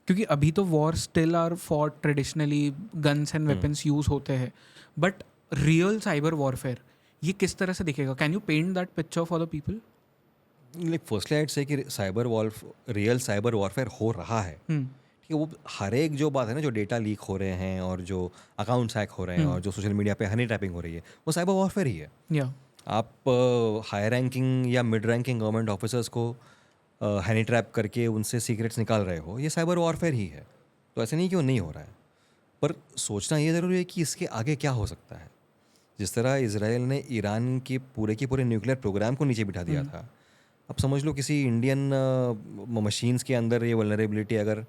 क्योंकि अभी तो war still are for traditionally guns and weapons use होते हैं, बट रियल साइबर वॉरफेयर ये किस तरह से दिखेगा? Can you paint that picture for the people? Like firstly I'd say कि रियल साइबर वॉरफेयर हो रहा है। ठीक है, वो हर एक जो बात है ना, जो डेटा लीक हो रहे हैं और जो अकाउंट्स हैक हो रहे हैं और जो सोशल मीडिया पे हनी ट्रैपिंग हो रही है, वो साइबर वॉरफेयर ही है। या आप हाई रैंकिंग या मिड रैंकिंग गवर्नमेंट ऑफिसर्स को हनी ट्रैप करके उनसे सीक्रेट्स निकाल रहे हो, ये साइबर वॉरफेयर ही है। तो ऐसे नहीं कि वो नहीं हो रहा है, पर सोचना ये ज़रूरी है कि इसके आगे क्या हो सकता है। जिस तरह इसराइल ने ईरान के पूरे न्यूक्लियर प्रोग्राम को नीचे बिठा दिया था, अब समझ लो किसी इंडियन मशीन्स के अंदर ये वल्नरेबिलिटी अगर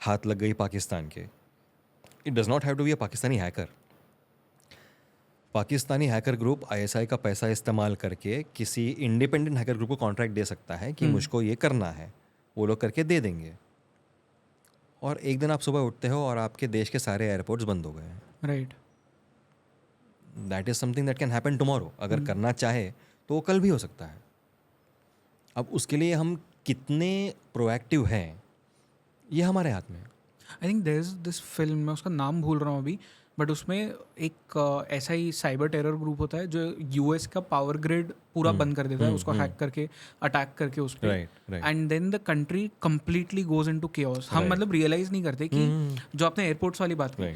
हाथ लग गई पाकिस्तान के, it does not have to be a Pakistani hacker. Pakistani hacker group ISI का पैसा इस्तेमाल करके किसी इंडिपेंडेंट हैकर ग्रुप को कॉन्ट्रैक्ट दे सकता है कि मुझको ये करना है, वो लोग करके दे देंगे। और एक दिन आप सुबह उठते हो और आपके देश के सारे एयरपोर्ट्स बंद हो गए हैं। Right. That is something that can happen tomorrow. अगर करना चाहे तो वो कल भी हो सकता है। अब उसके लिए हम कितने प्रोएक्टिव हैं, ये हमारे हाथ में है. I think there is this film, मैं उसका नाम भूल रहा हूँ अभी, बट उसमें एक ऐसा ही साइबर टेरर ग्रुप होता है जो यूएस का पावर ग्रिड पूरा बंद कर देता है, उसको हैक करके अटैक करके उस पर, Right. And then the country completely goes into chaos. हम मतलब रियलाइज नहीं करते कि जो आपने एयरपोर्ट्स वाली बात की,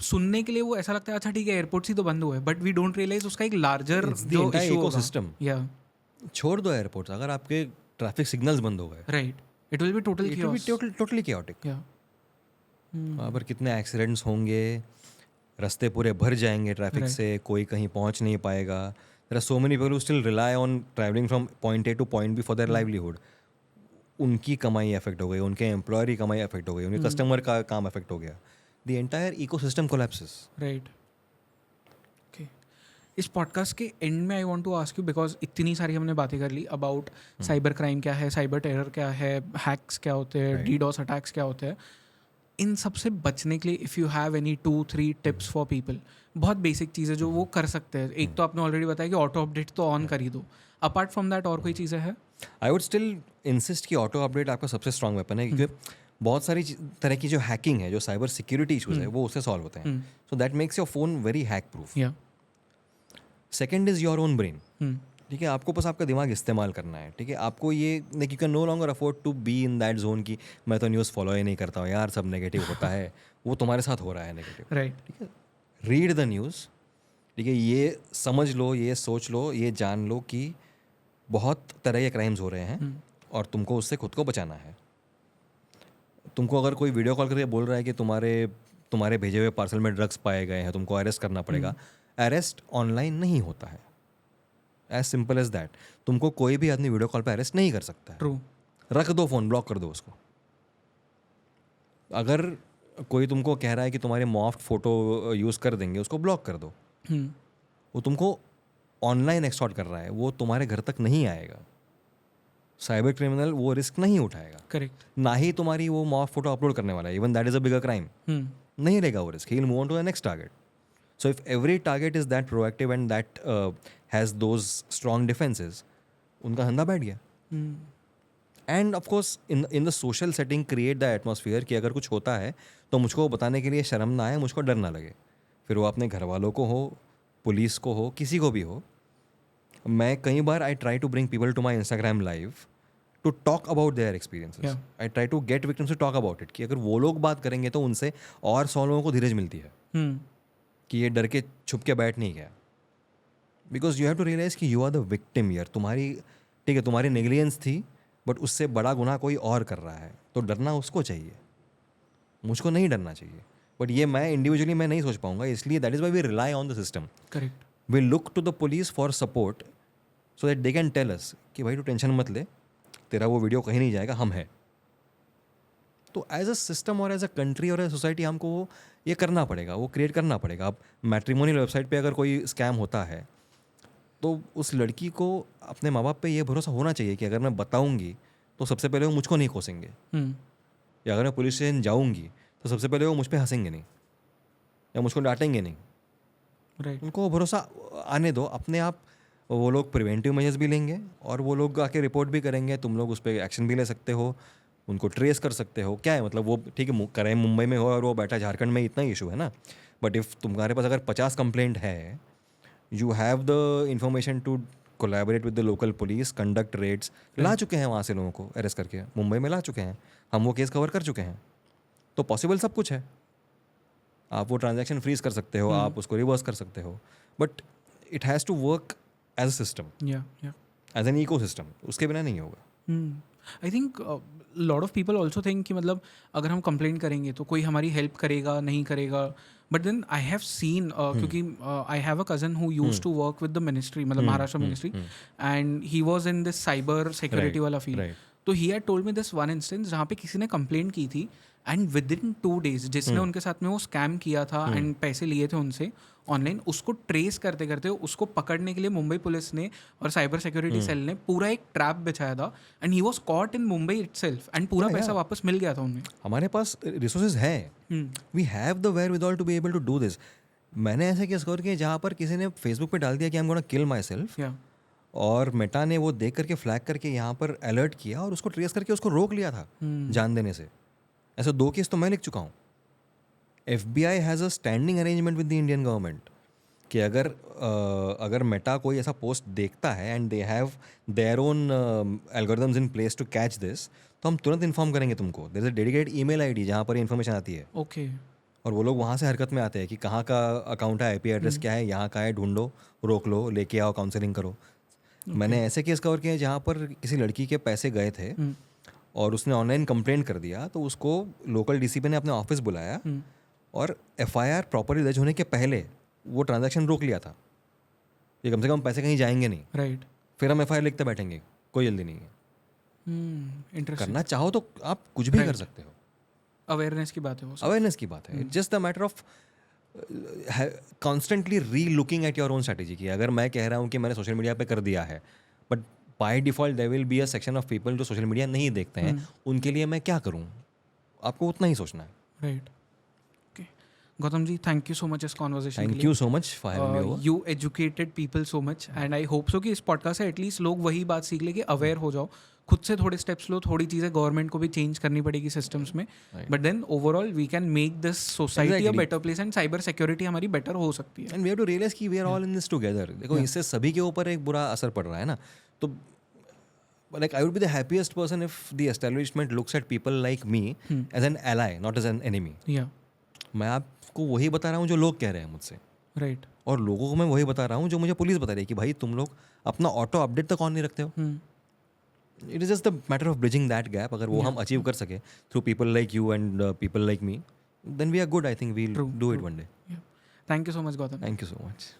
सुनने के लिए वो ऐसा लगता है अच्छा ठीक है एयरपोर्ट्स ही तो बंद हुए, बट वी डोंट रियलाइज उसका एक लार्जर जो इशू इकोसिस्टम. या छोड़ दो एयरपोर्ट्स, अगर आपके ट्रैफिक सिग्नल्स बंद हो गए, right, it will be total chaos. Totally chaotic. या वहाँ पर कितने एक्सीडेंट्स होंगे, रास्ते पूरे भर जाएंगे ट्रैफिक से, कोई कहीं पहुँच नहीं पाएगा. There are so many people who still rely on travelling from point A to point B for their livelihood. उनकी कमाई अफेक्ट हो गई, उनके एम्प्लॉयर की कमाई अफेक्ट हो गई, उनके कस्टमर का काम अफेक्ट हो गया. The entire ecosystem collapses. Right. Okay, इस पॉडकास्ट के एंड में I want to ask you, because इतनी सारी हमने बातें कर ली अबाउट साइबर क्राइम क्या है, साइबर टेरर क्या है, हैक्स क्या होते हैं, डीडोस अटैक्स क्या होते हैं. इन सबसे बचने के लिए if you have any 2-3 tips for people, बहुत बेसिक चीज़ें जो वो कर सकते हैं. एक तो आपने ऑलरेडी बताया कि ऑटो अपडेट तो ऑन कर ही दो. अपार्ट फ्रॉम दैट और कोई चीज़ें हैं? आई वुड स्टिल इंसिस्ट कि ऑटो अपडेट आपका सबसे स्ट्रॉन्ग वेपन है, क्योंकि बहुत सारी तरह की जो हैकिंग है, जो साइबर सिक्योरिटी इशूज है, वो उससे सॉल्व होते हैं. So that makes your phone very hack proof. या second is your own brain. ठीक है, आपको बस आपका दिमाग इस्तेमाल करना है. ठीक है, आपको ये like you can no longer afford to be in that zone की मैं तो न्यूज़ फॉलो ही नहीं करता हूँ यार, सब नेगेटिव होता है. वो तुम्हारे साथ हो रहा है नेगेटिव. राइट. ठीक है, रीड द न्यूज़. ठीक है, ये समझ लो, ये सोच लो, ये जान लो कि बहुत तरह के क्राइम्स हो रहे हैं और तुमको उससे खुद को बचाना है. तुमको अगर कोई वीडियो कॉल करके बोल रहा है कि तुम्हारे भेजे हुए पार्सल में ड्रग्स पाए गए हैं, तुमको अरेस्ट करना पड़ेगा, अरेस्ट ऑनलाइन नहीं होता है. As simple as that. तुमको कोई भी आदमी वीडियो कॉल पे अरेस्ट नहीं कर सकता है. ट्रू. रख दो फ़ोन, ब्लॉक कर दो उसको. अगर कोई तुमको कह रहा है कि तुम्हारे मॉफ्ट फोटो यूज़ कर देंगे, उसको ब्लॉक कर दो. वो तुमको ऑनलाइन एक्सटॉर्ट कर रहा है, वो तुम्हारे घर तक नहीं आएगा. साइबर क्रिमिनल वो रिस्क नहीं उठाएगा. करेक्ट. ना ही तुम्हारी वो मॉफ्ट फोटो अपलोड करने वाला है. Even that is a bigger crime. नहीं लेगा वो risk. He will move on to the next target. So if every target is that proactive and that has those strong defenses, उनका धंधा बैठ गया. And of course in the social setting create the atmosphere कि अगर कुछ होता है तो मुझको बताने के लिए शर्म ना आए, मुझको डर ना लगे. फिर वो अपने घर वालों को हो, पुलिस को हो, किसी को भी हो. मैं कई बार I try to bring people to my Instagram live to talk about their experiences. Yeah. I try to get victims to talk about it कि अगर वो लोग बात करेंगे तो उनसे और 100 लोगों को धीरज मिलती है कि ये डर के छुप के बैठ नहीं गया. Because you have to realise कि you are the victim here. तुम्हारी ठीक है, तुम्हारी नेग्लिजेंस थी, बट उससे बड़ा गुनाह कोई और कर रहा है, तो डरना उसको चाहिए, मुझको नहीं डरना चाहिए. बट ये मैं इंडिविजुअली मैं नहीं सोच पाऊंगा, इसलिए that is why we rely on the system. Correct. We look to the police for support so that they can tell us कि भाई तू टेंशन मत ले, तेरा वो वीडियो कहीं नहीं जाएगा, हम हैं. तो एज अ सिस्टम और एज अ कंट्री और एज सोसाइटी हमको वो ये करना पड़ेगा, वो क्रिएट करना पड़ेगा. अब मैट्रिमोनियल वेबसाइट पे अगर कोई स्कैम होता है तो उस लड़की को अपने माँ बाप पे ये भरोसा होना चाहिए कि अगर मैं बताऊंगी तो सबसे पहले वो मुझको नहीं कोसेंगे, या अगर मैं पुलिस स्टेशन जाऊंगी तो सबसे पहले वो मुझ पर हंसेंगे नहीं या मुझको डांटेंगे नहीं. राइट. उनको वो भरोसा आने दो. अपने आप वो लोग प्रिवेंटिव मेजर्स भी लेंगे और वो लोग आके रिपोर्ट भी करेंगे. तुम लोग उस पर एक्शन भी ले सकते हो, उनको ट्रेस कर सकते हो. क्या है मतलब, वो ठीक है क्राइम मुंबई में हो और वो बैठा झारखंड में, इतना इशू है ना. बट इफ़ तुम्हारे पास अगर 50 कंप्लेंट है, you have the information to collaborate with the local police, conduct raids. ला चुके हैं वहाँ से लोगों को अरेस्ट करके, मुंबई में ला चुके हैं, हम वो केस कवर कर चुके हैं. तो पॉसिबल सब कुछ है. आप वो ट्रांजैक्शन फ्रीज कर सकते हो, आप उसको रिवर्स कर सकते हो, but it has to work as a system, as an ecosystem. उसके बिना नहीं होगा. I think lot of people also think कि मतलब अगर हम कंप्लेंट करेंगे तो कोई हमारी हेल्प करेगा, नहीं करेगा. But then I have seen, क्योंकि I have a cousin who used to work with the ministry, मतलब Maharashtra ministry, and he was in this cyber security वाला फील्ड. तो he had told me this one instance जहाँ पे किसी ने complaint की थी एंड विद इन 2 days जिसने उनके साथ में वो स्कैम किया था एंड पैसे लिए थे उनसे ऑनलाइन, उसको ट्रेस करते करते उसको पकड़ने के लिए मुंबई पुलिस ने और साइबर सिक्योरिटी सेल ने पूरा एक ट्रैप बिछाया था and he was caught in Mumbai itself and पूरा पैसा वापस मिल गया था उन्हें. हमारे पास रिसोर्सेज है, we have the wherewithal to be able to do this. मैंने ऐसा केस कवर किया जहाँ पर किसी ने फेसबुक पे डाल दिया कि I am gonna kill my self, और मेटा ने वो देख करके फ्लैग करके यहाँ पर अलर्ट किया और उसको ट्रेस करके उसको रोक लिया था जान देने से. ऐसे 2 केस तो मैं लिख चुका हूँ. FBI has a standing arrangement with the Indian government कि अगर मेटा कोई ऐसा पोस्ट देखता है and they have their own algorithms in place to catch this, तो हम तुरंत इन्फॉर्म करेंगे तुमको. There is a dedicated email ID जहाँ पर इन्फॉर्मेशन आती है, ओके. और वो लोग वहाँ से हरकत में आते हैं कि कहाँ का अकाउंट है, IP एड्रेस क्या है, यहाँ का है, ढूंढो, रोक लो, लेके आओ, काउंसलिंग करो. मैंने ऐसे केस कवर किए हैं जहाँ पर किसी लड़की के पैसे गए थे और उसने ऑनलाइन कंप्लेंट कर दिया, तो उसको लोकल DCP ने अपने ऑफिस बुलाया और FIR प्रॉपरली दर्ज होने के पहले वो ट्रांजैक्शन रोक लिया था. ये कम से कम पैसे कहीं जाएंगे नहीं, राइट. फिर हम FIR लिखते बैठेंगे, कोई जल्दी नहीं है. इंटरेस्टिंग. करना चाहो तो आप कुछ भी कर सकते हो. अवेयरनेस की बात है वो सब. अवेयरनेस की बात है. Just the matter of constantly relooking at your own strategy की. अगर मैं कह रहा हूँ कि मैंने सोशल मीडिया पे कर दिया है, but by default there will be a section of people जो सोशल मीडिया नहीं देखते हैं, उनके लिए मैं क्या करूँ, आपको उतना ही सोचना है. Right. Okay Gautam ji, thank you so much इस कॉन्वर्सेशन के थैंक लिए. You so much for having me over. You educated people so much and I hope so कि इस पॉडकास्ट से एटलीस्ट लोग वही बात सीख ले कि अवेयर हो जाओ, खुद से थोड़े स्टेप्स लो, थोड़ी चीज़ें गवर्नमेंट को भी चेंज करनी पड़ेगी सिस्टम्स में, but then overall we can make this society a better place and cyber security हमारी बेटर हो सकती है. And we have to realise कि we are all in this together. देखो इससे सभी के ऊपर एक बुरा असर पड़ रहा है ना. तो like I would be the happiest person if the establishment looks at people like me as an ally, not as an enemy. या मैं आपको वही बता रहा हूँ जो लोग कह रहे हैं मुझसे, राइट. और लोगों को मैं वही बता रहा हूँ जो मुझे पुलिस बता रही है कि भाई तुम लोग अपना ऑटो अपडेट तक ऑन नहीं रखते हो. It is just the matter of bridging that gap. अगर वो हम अचीव कर सके through people like you and people like me, then we are good. I think we'll do it one day. Thank you so much Gautam. Thank you so much.